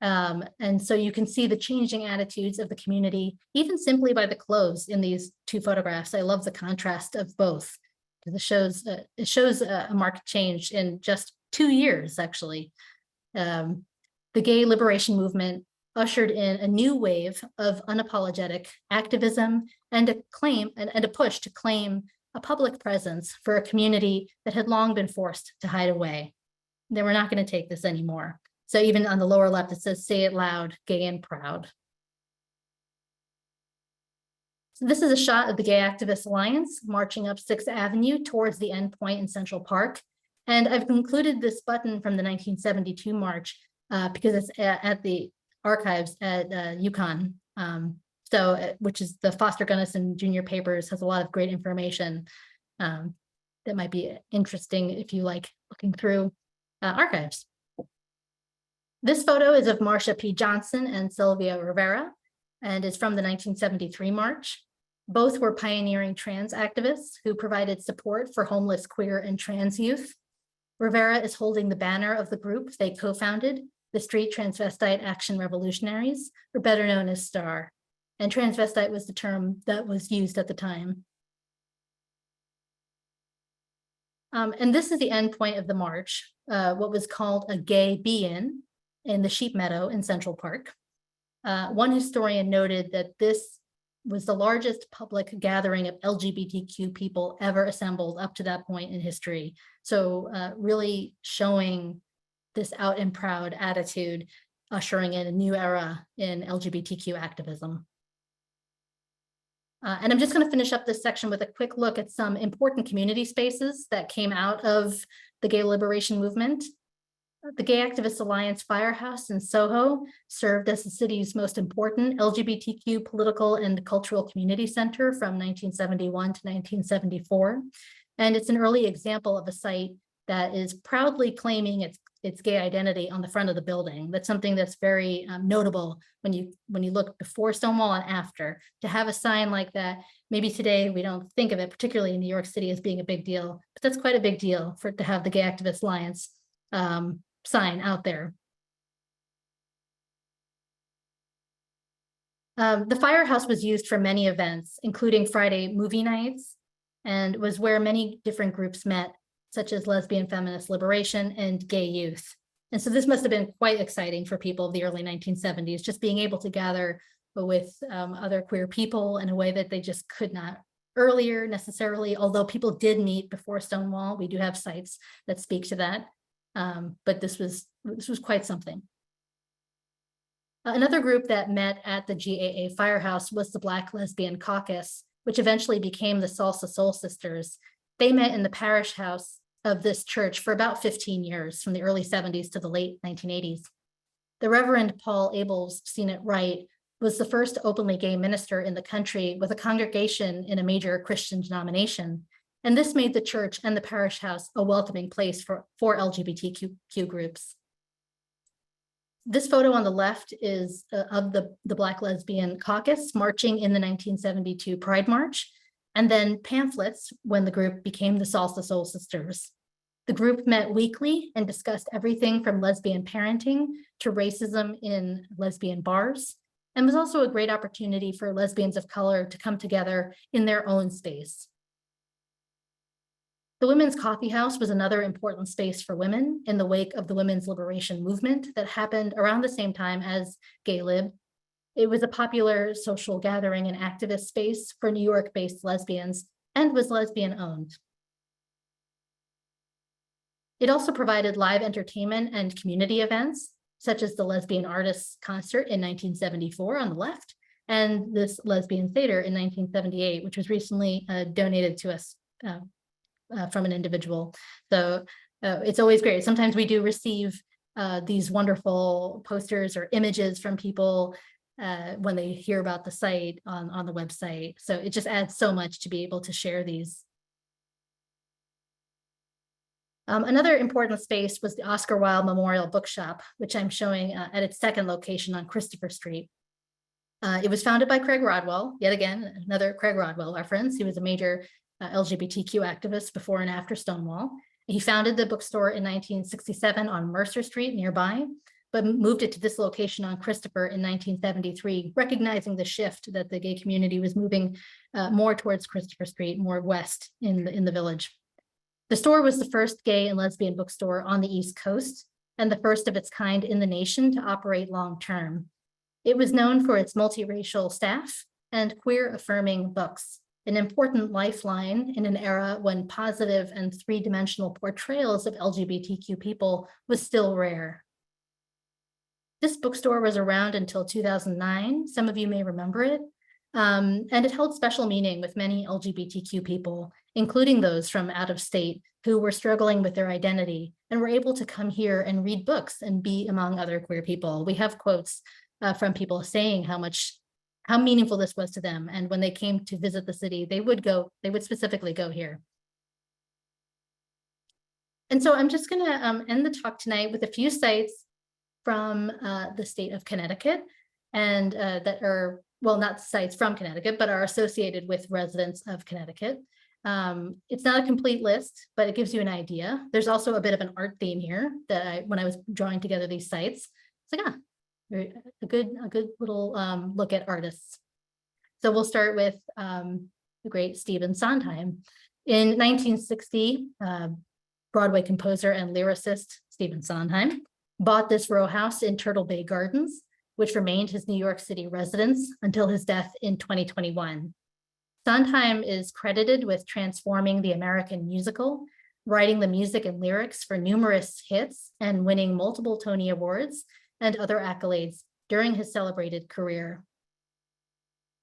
And so you can see the changing attitudes of the community, even simply by the clothes in these two photographs. I love the contrast of both, because it shows a marked change in just 2 years, actually. The gay liberation movement ushered in a new wave of unapologetic activism and a push to claim a public presence for a community that had long been forced to hide away. They were not going to take this anymore. So even on the lower left, it says, "Say it loud, gay and proud." So this is a shot of the Gay Activist Alliance marching up 6th Avenue towards the end point in Central Park. And I've included this button from the 1972 march because it's at the archives at UConn. Which is the Foster Gunnison Jr. Papers, has a lot of great information that might be interesting if you like looking through archives. This photo is of Marsha P. Johnson and Sylvia Rivera, and is from the 1973 march. Both were pioneering trans activists who provided support for homeless queer and trans youth. Rivera is holding the banner of the group they co-founded, the Street Transvestite Action Revolutionaries, or better known as STAR. And transvestite was the term that was used at the time. And this is the end point of the march, what was called a gay be-in the Sheep Meadow in Central Park. One historian noted that this was the largest public gathering of LGBTQ people ever assembled up to that point in history. So really showing this out and proud attitude, ushering in a new era in LGBTQ activism. And I'm just going to finish up this section with a quick look at some important community spaces that came out of the gay liberation movement. The Gay Activist Alliance Firehouse in Soho served as the city's most important LGBTQ political and cultural community center from 1971 to 1974. And it's an early example of a site that is proudly claiming its gay identity on the front of the building. That's something that's very notable when you look before Stonewall and after. To have a sign like that, maybe today we don't think of it, particularly in New York City, as being a big deal, but that's quite a big deal to have the Gay Activist Alliance sign out there. The firehouse was used for many events, including Friday movie nights, and was where many different groups met, such as lesbian feminist liberation and gay youth. And so this must have been quite exciting for people of the early 1970s, just being able to gather with other queer people in a way that they just could not earlier necessarily, although people did meet before Stonewall. We do have sites that speak to that. But this was quite something. Another group that met at the GAA Firehouse was the Black Lesbian Caucus, which eventually became the Salsa Soul Sisters. They met in the parish house of this church for about 15 years, from the early 70s to the late 1980s. The Reverend Paul Abels, seen it right, was the first openly gay minister in the country with a congregation in a major Christian denomination. And this made the church and the parish house a welcoming place for LGBTQ groups. This photo on the left is of the Black Lesbian Caucus marching in the 1972 Pride March, and then pamphlets when the group became the Salsa Soul Sisters. The group met weekly and discussed everything from lesbian parenting to racism in lesbian bars. and was also a great opportunity for lesbians of color to come together in their own space. The Women's Coffee House was another important space for women in the wake of the women's liberation movement that happened around the same time as Gay Lib. It was a popular social gathering and activist space for New York-based lesbians and was lesbian-owned. It also provided live entertainment and community events, such as the Lesbian Artists Concert in 1974 on the left, and this Lesbian Theater in 1978, which was recently donated to us from an individual. So it's always great. Sometimes we do receive these wonderful posters or images from people when they hear about the site on the website. So it just adds so much to be able to share these. Another important space was the Oscar Wilde Memorial Bookshop, which I'm showing at its second location on Christopher Street. It was founded by Craig Rodwell, yet again, another Craig Rodwell reference. He was a major LGBTQ activist before and after Stonewall. He founded the bookstore in 1967 on Mercer Street nearby, but moved it to this location on Christopher in 1973, recognizing the shift that the gay community was moving more towards Christopher Street, more west in the village. The store was the first gay and lesbian bookstore on the East Coast and the first of its kind in the nation to operate long-term. It was known for its multiracial staff and queer-affirming books, an important lifeline in an era when positive and three-dimensional portrayals of LGBTQ people was still rare. This bookstore was around until 2009. Some of you may remember it. And it held special meaning with many LGBTQ people, including those from out of state who were struggling with their identity and were able to come here and read books and be among other queer people. We have quotes from people saying how meaningful this was to them. And when they came to visit the city, they would specifically go here. And so I'm just gonna end the talk tonight with a few sites from the state of Connecticut and that are, well, not sites from Connecticut, but are associated with residents of Connecticut. It's not a complete list, but it gives you an idea. There's also a bit of an art theme here that when I was drawing together these sites, it's like, a good little look at artists. So we'll start with the great Stephen Sondheim. In 1960, Broadway composer and lyricist Stephen Sondheim bought this row house in Turtle Bay Gardens, which remained his New York City residence until his death in 2021. Sondheim is credited with transforming the American musical, writing the music and lyrics for numerous hits, and winning multiple Tony Awards and other accolades during his celebrated career.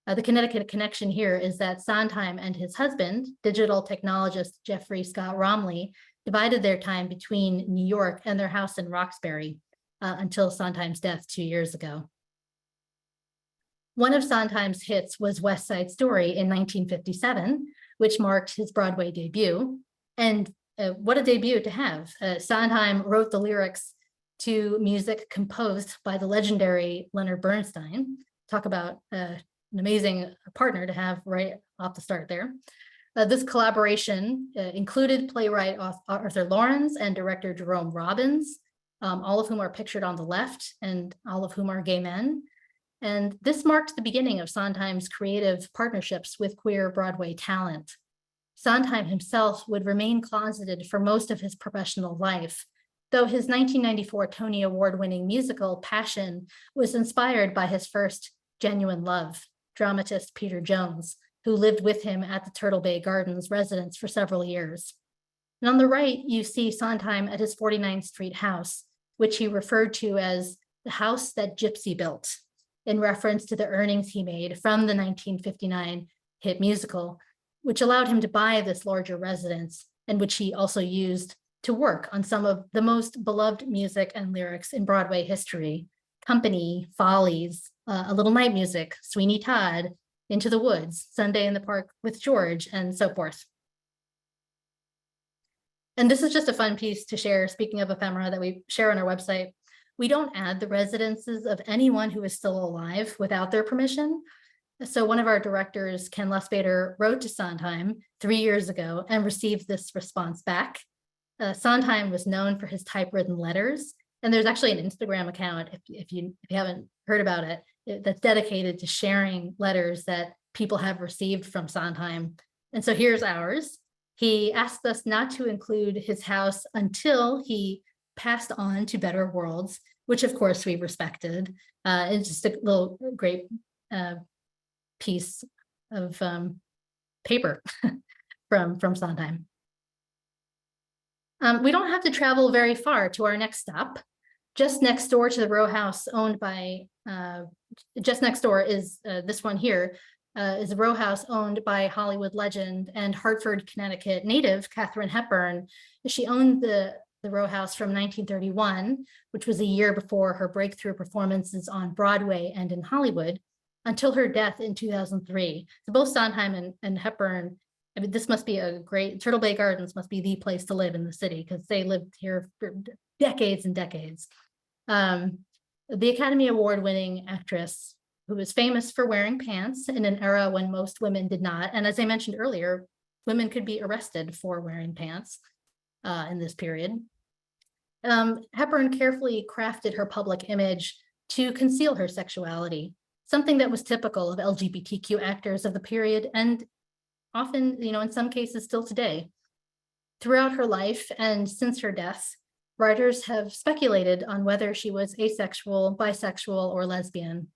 The Connecticut connection here is that Sondheim and his husband, digital technologist Jeffrey Scott Romley, divided their time between New York and their house in Roxbury until Sondheim's death 2 years ago. One of Sondheim's hits was West Side Story in 1957, which marked his Broadway debut. And what a debut to have. Sondheim wrote the lyrics to music composed by the legendary Leonard Bernstein. Talk about an amazing partner to have right off the start there. This collaboration included playwright Arthur Lawrence and director Jerome Robbins, all of whom are pictured on the left and all of whom are gay men. And this marked the beginning of Sondheim's creative partnerships with queer Broadway talent. Sondheim himself would remain closeted for most of his professional life, though his 1994 Tony Award-winning musical Passion was inspired by his first genuine love, dramatist Peter Jones, who lived with him at the Turtle Bay Gardens residence for several years. And on the right, you see Sondheim at his 49th Street house, which he referred to as the house that Gypsy built, in reference to the earnings he made from the 1959 hit musical, which allowed him to buy this larger residence and which he also used to work on some of the most beloved music and lyrics in Broadway history: Company, Follies, A Little Night Music, Sweeney Todd, Into the Woods, Sunday in the Park with George, and so forth. And this is just a fun piece to share, speaking of ephemera that we share on our website. We don't add the residences of anyone who is still alive without their permission. So one of our directors, Ken Lustbader, wrote to Sondheim 3 years ago and received this response back. Sondheim was known for his typewritten letters, and there's actually an Instagram account, if you haven't heard about it, that's dedicated to sharing letters that people have received from Sondheim. And so here's ours. He asked us not to include his house until he passed on to better worlds, which of course we respected. It's just a little great piece of paper from Sondheim. We don't have to travel very far to our next stop. Just next door to the row house owned by, just next door is this one here, is a row house owned by Hollywood legend and Hartford, Connecticut native Katharine Hepburn. She owned the row house from 1931, which was a year before her breakthrough performances on Broadway and in Hollywood, until her death in 2003. So both Sondheim and Hepburn, I mean, this must be a great, Turtle Bay Gardens must be the place to live in the city because they lived here for decades and decades. The Academy Award winning actress who was famous for wearing pants in an era when most women did not. And as I mentioned earlier, women could be arrested for wearing pants in this period. Hepburn carefully crafted her public image to conceal her sexuality, something that was typical of LGBTQ actors of the period and often, in some cases still today. Throughout her life and since her death, writers have speculated on whether she was asexual, bisexual, or lesbian.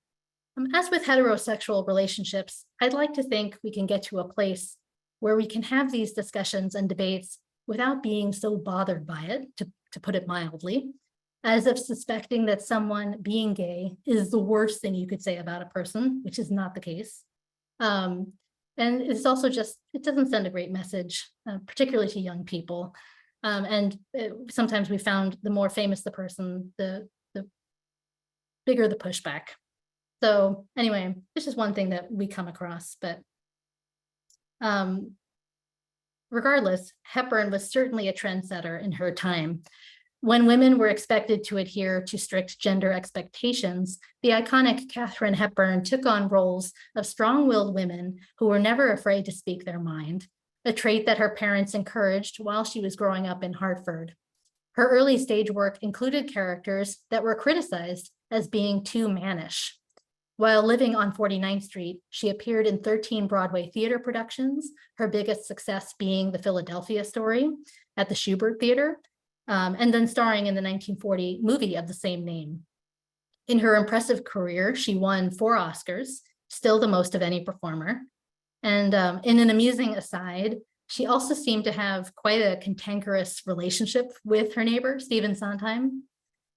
As with heterosexual relationships, I'd like to think we can get to a place where we can have these discussions and debates without being so bothered by it, to put it mildly, as if suspecting that someone being gay is the worst thing you could say about a person, which is not the case. And it's also just, it doesn't send a great message, particularly to young people. Sometimes we found the more famous the person, the bigger the pushback. So anyway, this is one thing that we come across, but regardless, Hepburn was certainly a trendsetter in her time. When women were expected to adhere to strict gender expectations, the iconic Katharine Hepburn took on roles of strong-willed women who were never afraid to speak their mind, a trait that her parents encouraged while she was growing up in Hartford. Her early stage work included characters that were criticized as being too mannish. While living on 49th Street, she appeared in 13 Broadway theater productions, her biggest success being The Philadelphia Story at the Schubert Theater, and then starring in the 1940 movie of the same name. In her impressive career, she won 4 Oscars, still the most of any performer. And in an amusing aside, she also seemed to have quite a cantankerous relationship with her neighbor, Stephen Sondheim.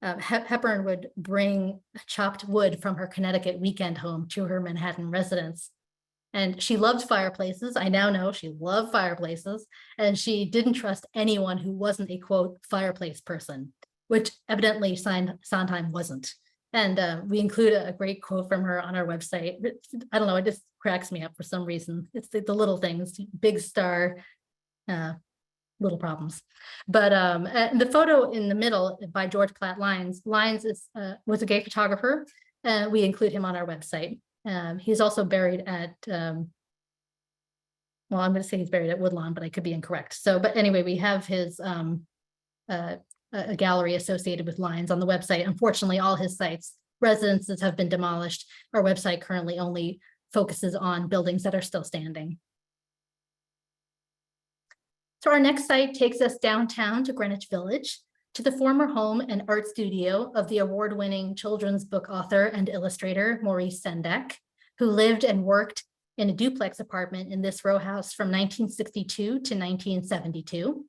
Hepburn would bring chopped wood from her Connecticut weekend home to her Manhattan residence. And she loved fireplaces. I now know she loved fireplaces, and she didn't trust anyone who wasn't a, quote, fireplace person, which evidently Sondheim wasn't. And we include a great quote from her on our website. I don't know, it just cracks me up for some reason. It's the little things, big star, little problems. But the photo in the middle by George Platt Lyons was a gay photographer. We include him on our website. He's also buried at, well, I'm going to say he's buried at Woodlawn, but I could be incorrect. So, but anyway, we have his a gallery associated with Lyons on the website. Unfortunately, all his residences have been demolished. Our website currently only focuses on buildings that are still standing. So our next site takes us downtown to Greenwich Village, to the former home and art studio of the award-winning children's book author and illustrator, Maurice Sendak, who lived and worked in a duplex apartment in this row house from 1962 to 1972.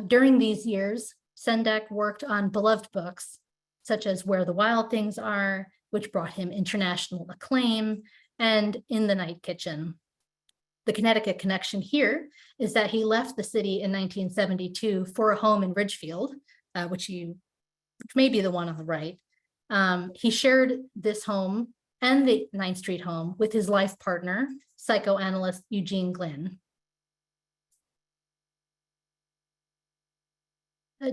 During these years, Sendak worked on beloved books, such as Where the Wild Things Are, which brought him international acclaim, and In the Night Kitchen. The Connecticut connection here is that he left the city in 1972 for a home in Ridgefield, which may be the one on the right. He shared this home and the 9th Street home with his life partner, psychoanalyst Eugene Glynn.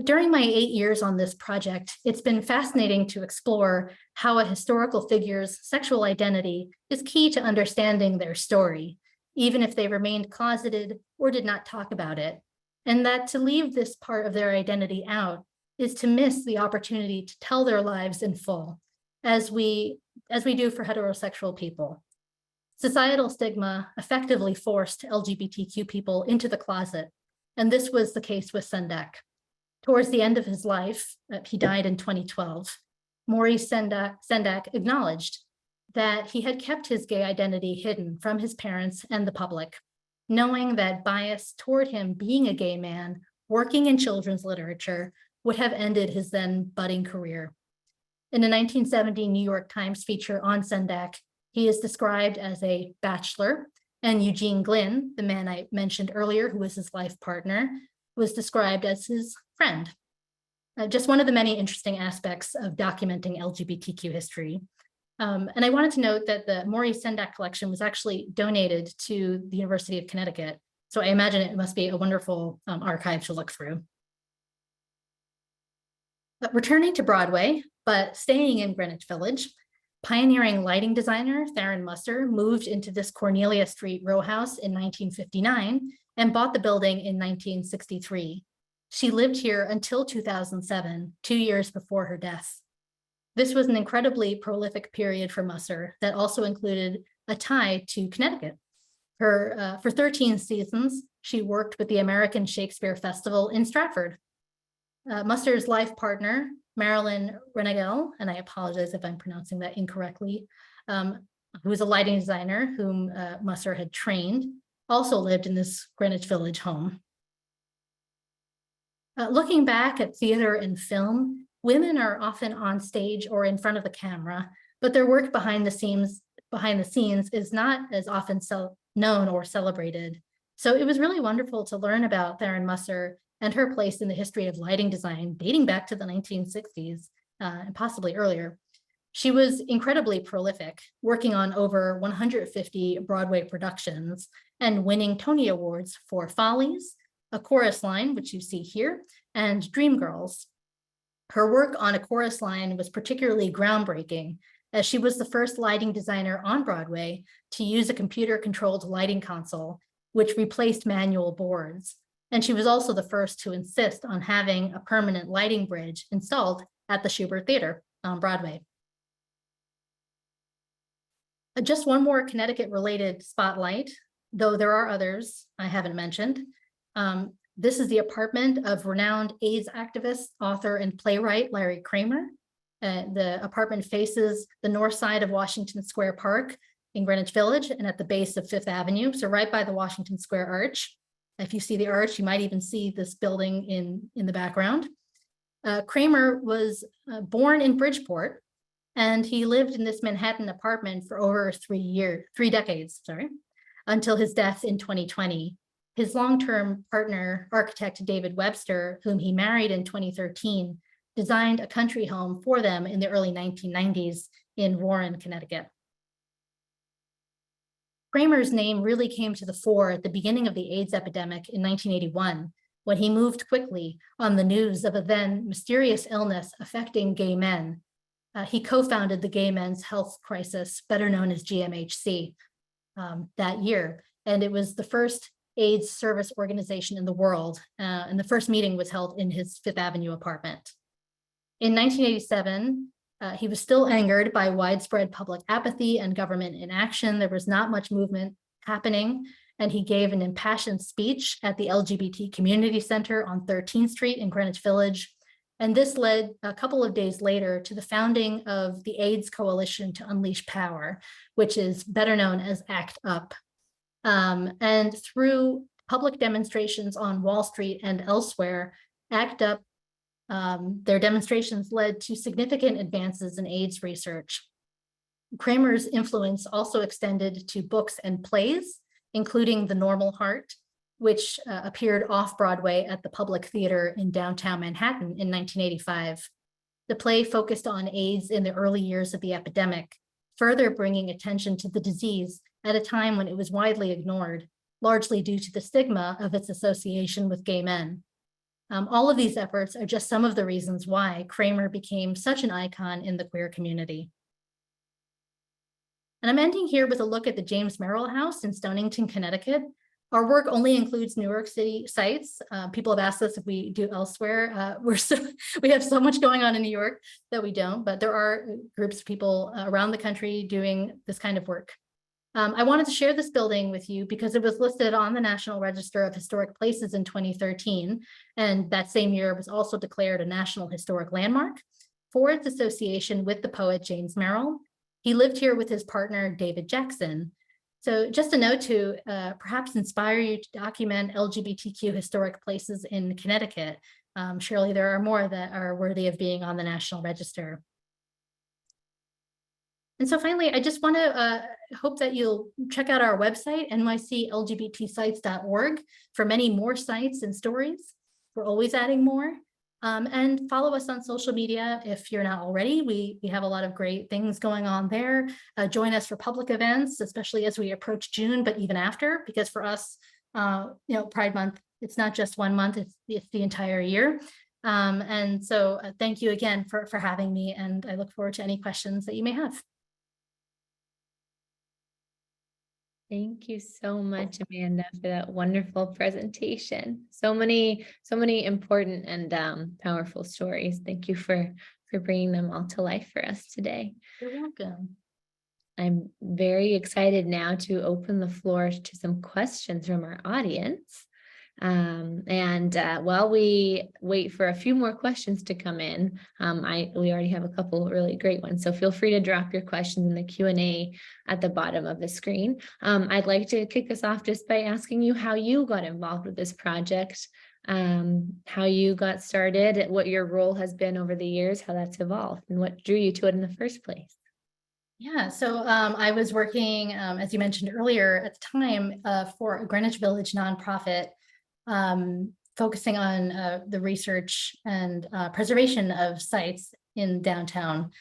During my 8 years on this project, it's been fascinating to explore how a historical figure's sexual identity is key to understanding their story, even if they remained closeted or did not talk about it, and that to leave this part of their identity out is to miss the opportunity to tell their lives in full. as we do for heterosexual people. Societal stigma effectively forced LGBTQ people into the closet, and this was the case with Sendak. Towards the end of his life, he died in 2012, Maurice Sendak acknowledged that he had kept his gay identity hidden from his parents and the public, knowing that bias toward him being a gay man working in children's literature would have ended his then budding career. In a 1970 New York Times feature on Sendak, he is described as a bachelor, and Eugene Glynn, the man I mentioned earlier, who was his life partner, was described as his friend. Just one of the many interesting aspects of documenting LGBTQ history. And I wanted to note that the Maurice Sendak collection was actually donated to the University of Connecticut. So I imagine it must be a wonderful archive to look through. But returning to Broadway, but staying in Greenwich Village, pioneering lighting designer Theron Musser moved into this Cornelia Street row house in 1959 and bought the building in 1963. She lived here until 2007, 2 years before her death. This was an incredibly prolific period for Musser that also included a tie to Connecticut. For 13 seasons, she worked with the American Shakespeare Festival in Stratford. Musser's life partner, Marilyn Renagel, and I apologize if I'm pronouncing that incorrectly, who was a lighting designer whom Musser had trained, also lived in this Greenwich Village home. Looking back at theater and film, women are often on stage or in front of the camera, but their work behind the scenes is not as often known or celebrated. So it was really wonderful to learn about Theron Musser and her place in the history of lighting design dating back to the 1960s and possibly earlier. She was incredibly prolific, working on over 150 Broadway productions and winning Tony Awards for Follies, A Chorus Line, which you see here, and Dreamgirls. Her work on A Chorus Line was particularly groundbreaking, as she was the first lighting designer on Broadway to use a computer-controlled lighting console, which replaced manual boards. And she was also the first to insist on having a permanent lighting bridge installed at the Shubert Theater on Broadway. Just one more Connecticut-related spotlight, though there are others I haven't mentioned. This is the apartment of renowned AIDS activist, author, and playwright Larry Kramer. The apartment faces the north side of Washington Square Park in Greenwich Village and at the base of Fifth Avenue, so right by the Washington Square Arch. If you see the arch, you might even see this building in the background. Kramer was born in Bridgeport, and he lived in this Manhattan apartment for over 3 decades, until his death in 2020. His long-term partner, architect David Webster, whom he married in 2013, designed a country home for them in the early 1990s in Warren, Connecticut. Kramer's name really came to the fore at the beginning of the AIDS epidemic in 1981, when he moved quickly on the news of a then mysterious illness affecting gay men. He co-founded the Gay Men's Health Crisis, better known as GMHC, that year. And it was the first AIDS service organization in the world. And the first meeting was held in his Fifth Avenue apartment. In 1987, he was still angered by widespread public apathy and government inaction. There was not much movement happening, and he gave an impassioned speech at the LGBT Community Center on 13th Street in Greenwich Village. And this led a couple of days later to the founding of the AIDS Coalition to Unleash Power, which is better known as ACT UP. And through public demonstrations on Wall Street and elsewhere, ACT UP, their demonstrations led to significant advances in AIDS research. Kramer's influence also extended to books and plays, including The Normal Heart, which appeared off-Broadway at the Public Theater in downtown Manhattan in 1985. The play focused on AIDS in the early years of the epidemic, further bringing attention to the disease at a time when it was widely ignored, largely due to the stigma of its association with gay men. All of these efforts are just some of the reasons why Kramer became such an icon in the queer community. And I'm ending here with a look at the James Merrill House in Stonington, Connecticut. Our work only includes New York City sites. People have asked us if we do elsewhere. We have so much going on in New York that we don't, but there are groups of people around the country doing this kind of work. I wanted to share this building with you because it was listed on the National Register of Historic Places in 2013. And that same year was also declared a National Historic Landmark for its association with the poet James Merrill. He lived here with his partner, David Jackson. So just a note to perhaps inspire you to document LGBTQ historic places in Connecticut. Surely there are more that are worthy of being on the National Register. And so finally, I just want to hope that you'll check out our website, nyclgbtsites.org, for many more sites and stories. We're always adding more. And follow us on social media if you're not already. We have a lot of great things going on there. Join us for public events, especially as we approach June, but even after, because for us, Pride Month, it's not just 1 month, it's the entire year. And so thank you again for having me, and I look forward to any questions that you may have. Thank you so much, Amanda, for that wonderful presentation. So many important and powerful stories. Thank you for bringing them all to life for us today. You're welcome. I'm very excited now to open the floor to some questions from our audience. While we wait for a few more questions to come in, we already have a couple really great ones. So feel free to drop your questions in the Q&A at the bottom of the screen. I'd like to kick us off just by asking you how you got involved with this project, how you got started, what your role has been over the years, how that's evolved, and what drew you to it in the first place. Yeah, so I was working, as you mentioned earlier, at the time for a Greenwich Village nonprofit, focusing on the research and preservation of sites in downtown,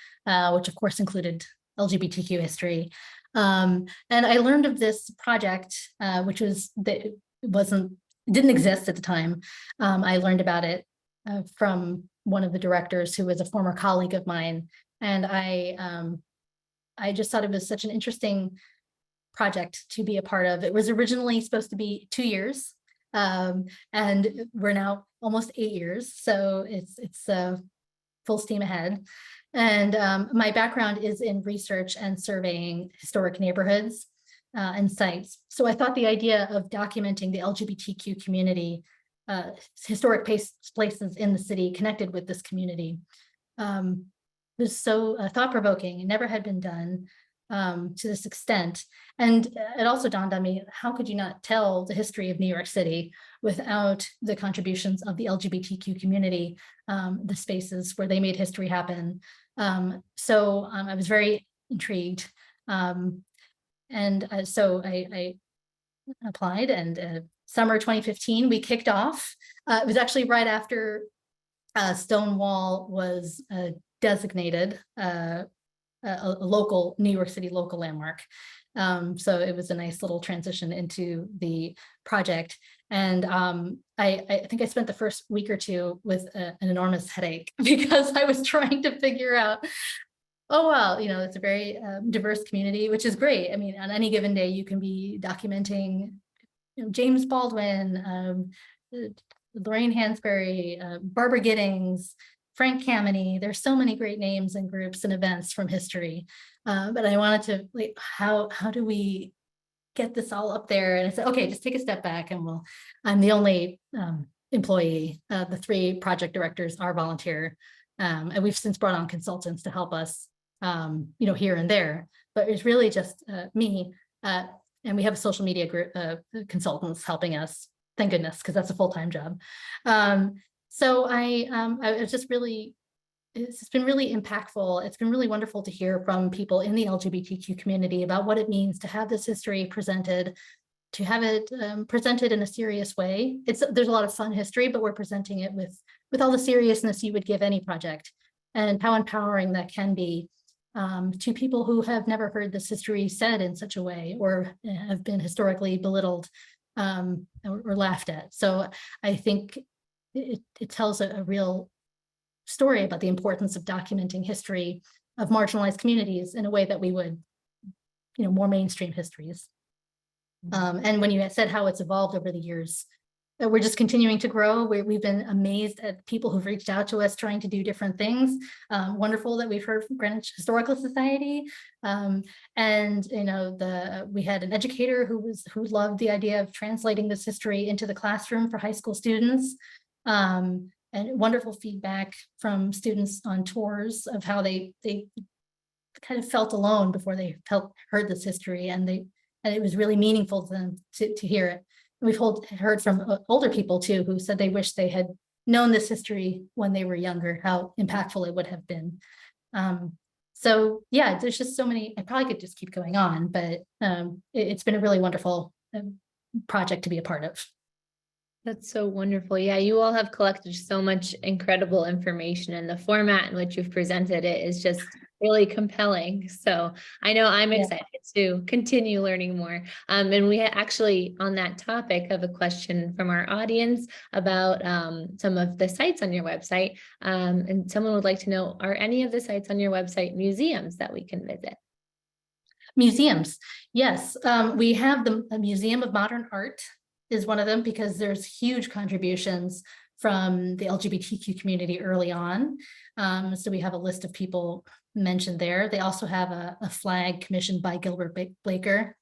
which of course included LGBTQ history. And I learned of this project, which didn't exist at the time. I learned about it from one of the directors who was a former colleague of mine. And I just thought it was such an interesting project to be a part of. It was originally supposed to be 2 years. And we're now almost 8 years, so it's full steam ahead. And my background is in research and surveying historic neighborhoods and sites. So I thought the idea of documenting the LGBTQ community, historic places in the city connected with this community, was so thought-provoking. It never had been done to this extent. And it also dawned on me, how could you not tell the history of New York City without the contributions of the LGBTQ community, the spaces where they made history happen? So I was very intrigued. So I applied, and summer 2015, we kicked off. It was actually right after Stonewall was designated a local New York City local landmark. So it was a nice little transition into the project. And I think I spent the first week or two with an enormous headache because I was trying to figure out, oh, well, it's a very diverse community, which is great. I mean, on any given day, you can be documenting James Baldwin, Lorraine Hansberry, Barbara Giddings, Frank Kameny. There's so many great names and groups and events from history. But I wanted to, how do we get this all up there? And I said, okay, just take a step back, and I'm the only employee. The 3 project directors are volunteer. And we've since brought on consultants to help us, here and there. But it's really just me. And we have a social media group, consultants helping us. Thank goodness, because that's a full-time job. So I was just really, it's been really impactful. It's been really wonderful to hear from people in the LGBTQ community about what it means to have this history presented, to have it presented in a serious way. There's a lot of fun history, but we're presenting it with all the seriousness you would give any project, and how empowering that can be to people who have never heard this history said in such a way, or have been historically belittled or laughed at. So I think it tells a real story about the importance of documenting history of marginalized communities in a way that we would, more mainstream histories. And when you said how it's evolved over the years, we're just continuing to grow. We've been amazed at people who've reached out to us trying to do different things. Wonderful that we've heard from Greenwich Historical Society. And we had an educator who loved the idea of translating this history into the classroom for high school students. And wonderful feedback from students on tours of how they kind of felt alone before they heard this history, and it was really meaningful to them to hear it. We've heard from older people too, who said they wish they had known this history when they were younger, how impactful it would have been. So yeah, there's just so many. I probably could just keep going on, but it's been a really wonderful project to be a part of. That's so wonderful. Yeah, you all have collected so much incredible information, and the format in which you've presented it is just really compelling. So I know I'm excited to continue learning more. And we actually, on that topic, have a question from our audience about some of the sites on your website. And someone would like to know, are any of the sites on your website museums that we can visit? Museums, yes. We have the Museum of Modern Art is one of them, because there's huge contributions from the LGBTQ community early on. So we have a list of people mentioned there. They also have a flag commissioned by Gilbert Baker,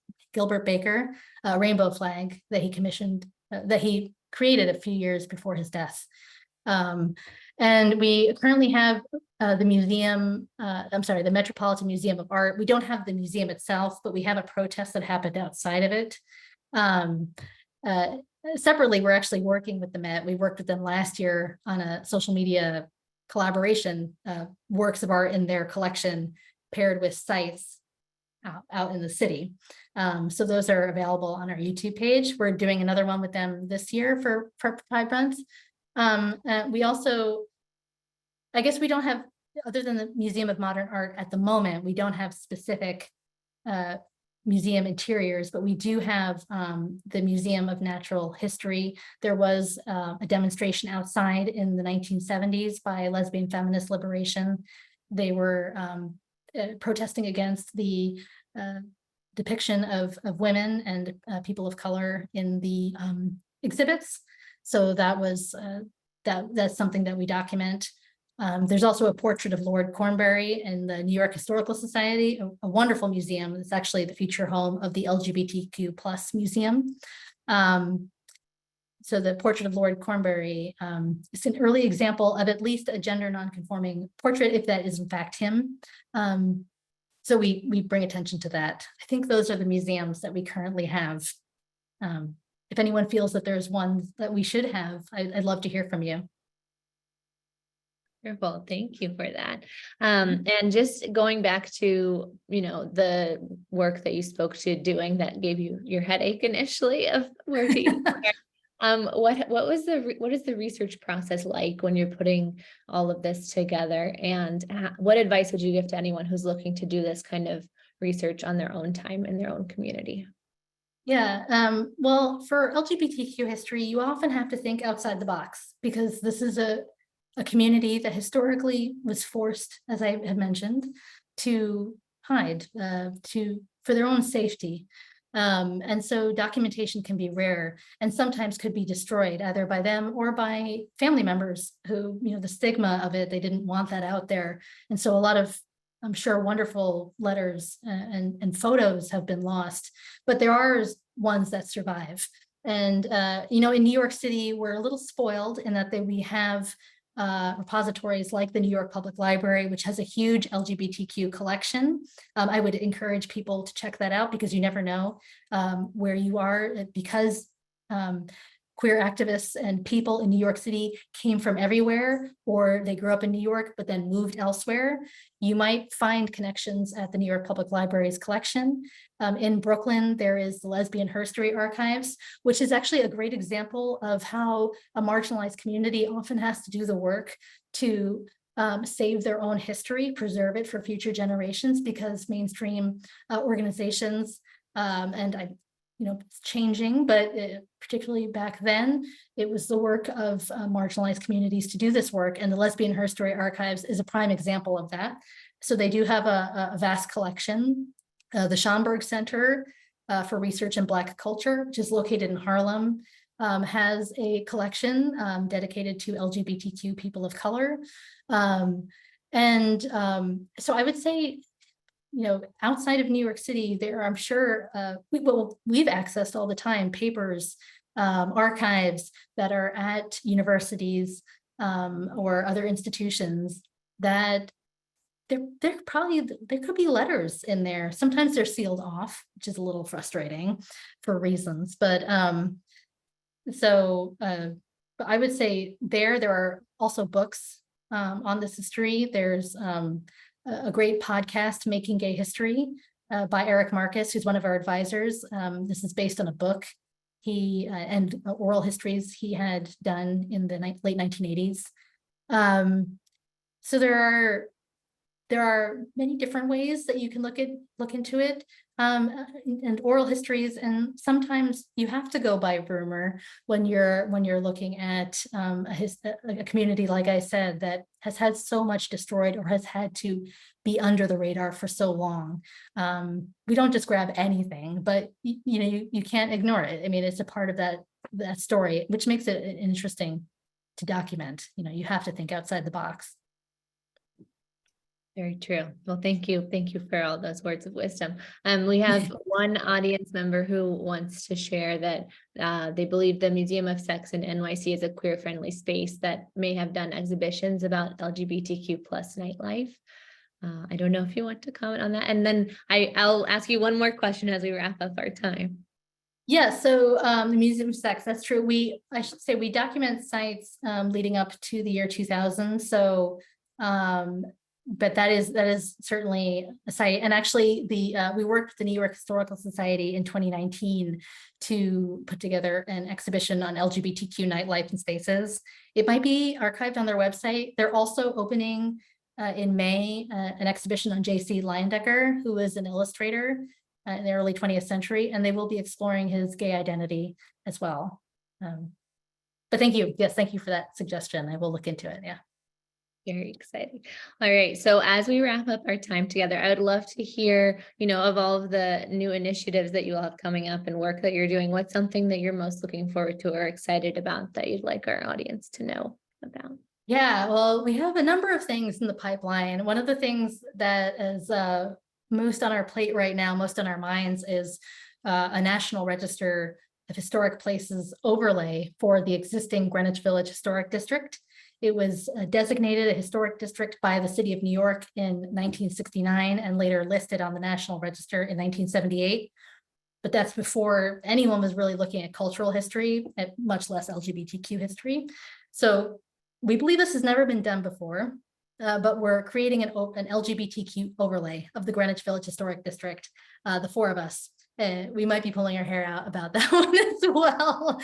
a rainbow flag that he commissioned, that he created a few years before his death. And we currently have the Metropolitan Museum of Art. We don't have the museum itself, but we have a protest that happened outside of it. Separately, we're actually working with the Met. We worked with them last year on a social media collaboration, works of art in their collection paired with sites out in the city. So those are available on our YouTube page. We're doing another one with them this year for Pride Month. We also, I guess we don't have, other than the Museum of Modern Art at the moment, we don't have specific museum interiors, but we do have the Museum of Natural History. There was a demonstration outside in the 1970s by Lesbian Feminist Liberation. They were protesting against the depiction of women and people of color in the exhibits. So that was that's something that we document. There's also a portrait of Lord Cornbury in the New York Historical Society, a wonderful museum. It's actually the future home of the LGBTQ plus museum. So the portrait of Lord Cornbury is an early example of at least a gender nonconforming portrait, if that is in fact him. So we bring attention to that. I think those are the museums that we currently have. If anyone feels that there's one that we should have, I'd love to hear from you. Wonderful. Thank you for that. And just going back to, the work that you spoke to doing that gave you your headache initially of working. What is the research process like when you're putting all of this together? And what advice would you give to anyone who's looking to do this kind of research on their own time in their own community? Yeah, well, for LGBTQ history, you often have to think outside the box, because this is a community that historically was forced, as I had mentioned, to hide for their own safety. And so documentation can be rare and sometimes could be destroyed either by them or by family members who, the stigma of it, they didn't want that out there. And so a lot of, I'm sure, wonderful letters and photos have been lost, but there are ones that survive. And, in New York City, we're a little spoiled in that we have repositories like the New York Public Library, which has a huge LGBTQ collection. I would encourage people to check that out, because you never know where you are, because queer activists and people in New York City came from everywhere, or they grew up in New York but then moved elsewhere. You might find connections at the New York Public Library's collection. In Brooklyn, there is the Lesbian Herstory Archives, which is actually a great example of how a marginalized community often has to do the work to save their own history, preserve it for future generations, because mainstream organizations, and it's changing, but particularly back then, it was the work of marginalized communities to do this work. And the Lesbian Herstory Archives is a prime example of that. So they do have a vast collection. The Schomburg Center for Research in Black Culture, which is located in Harlem, has a collection dedicated to LGBTQ people of color. So I would say, outside of New York City, there, I'm sure, we've accessed all the time papers, archives that are at universities or other institutions that there could be letters in there. Sometimes they're sealed off, which is a little frustrating for reasons. But I would say there are also books on this history. There's a great podcast, Making Gay History, by Eric Marcus, who's one of our advisors. This is based on a book and oral histories he had done in the late 1980s. So there are many different ways that you can look into it, and oral histories, and sometimes you have to go by rumor when you're looking at a community, like I said, that has had so much destroyed or has had to be under the radar for so long. We don't just grab anything, but you can't ignore it. I mean, it's a part of that story, which makes it interesting to document. You have to think outside the box. Very true. Well, thank you. Thank you for all those words of wisdom. We have one audience member who wants to share that they believe the Museum of Sex in NYC is a queer-friendly space that may have done exhibitions about LGBTQ plus nightlife. I don't know if you want to comment on that. And then I'll ask you one more question as we wrap up our time. Yeah, so the Museum of Sex, that's true. I should say we document sites leading up to the year 2000. So but that is certainly a site. And actually we worked with the New York Historical Society in 2019 to put together an exhibition on LGBTQ nightlife and spaces. It might be archived on their website. They're also opening in May an exhibition on J.C. Leyendecker, who was an illustrator in the early 20th century, and they will be exploring his gay identity as well. But thank you. Yes, thank you for that suggestion. I will look into it. Yeah. Very exciting. All right. So as we wrap up our time together, I would love to hear, of all of the new initiatives that you all have coming up and work that you're doing, what's something that you're most looking forward to or excited about that you'd like our audience to know about? Yeah, well, we have a number of things in the pipeline. One of the things that is most on our plate right now, most on our minds, is a National Register of Historic Places overlay for the existing Greenwich Village Historic District. It was designated a historic district by the city of New York in 1969 and later listed on the National Register in 1978. But that's before anyone was really looking at cultural history, at much less LGBTQ history. So we believe this has never been done before, but we're creating an LGBTQ overlay of the Greenwich Village Historic District, the four of us. We might be pulling our hair out about that one as well.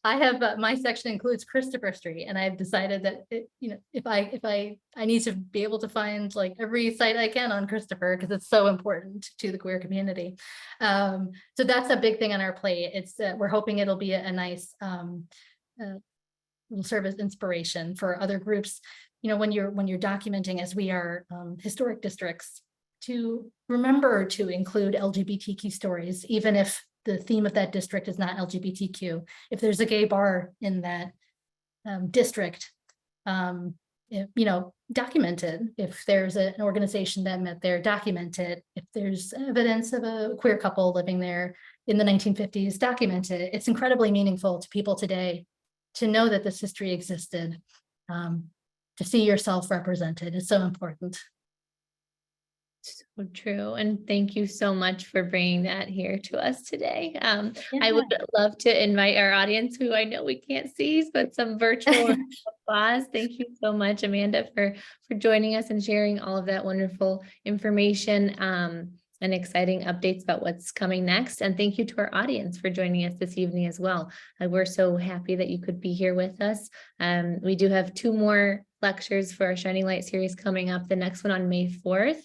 I have my section includes Christopher Street, and I've decided that if I need to be able to find like every site I can on Christopher because it's so important to the queer community. So that's a big thing on our plate. It's we're hoping it'll be a nice will serve as inspiration for other groups. When you're documenting, as we are, historic districts, to remember to include LGBTQ stories, even if the theme of that district is not LGBTQ. If there's a gay bar in that district, document it. If there's an organization that met there, document it. If there's evidence of a queer couple living there in the 1950s, document it. It's incredibly meaningful to people today to know that this history existed, to see yourself represented is so important. So true. And thank you so much for bringing that here to us today. I would love to invite our audience, who I know we can't see, but some virtual applause. Thank you so much, Amanda, for joining us and sharing all of that wonderful information and exciting updates about what's coming next. And thank you to our audience for joining us this evening as well. We're so happy that you could be here with us. We do have 2 more lectures for our Shining Light series coming up. The next one on May 4th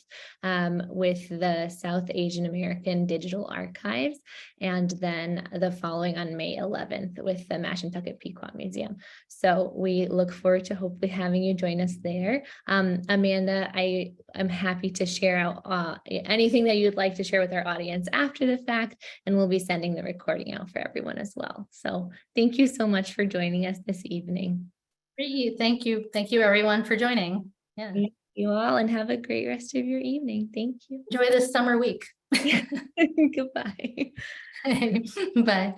with the South Asian American Digital Archives, and then the following on May 11th with the Mashantucket Pequot Museum. So we look forward to hopefully having you join us there. Amanda, I am happy to share out anything that you'd like to share with our audience after the fact, and we'll be sending the recording out for everyone as well. So thank you so much for joining us this evening. Great. Thank you. Thank you everyone for joining. Yeah. Thank you all, and have a great rest of your evening. Thank you. Enjoy this summer week. Goodbye. Bye.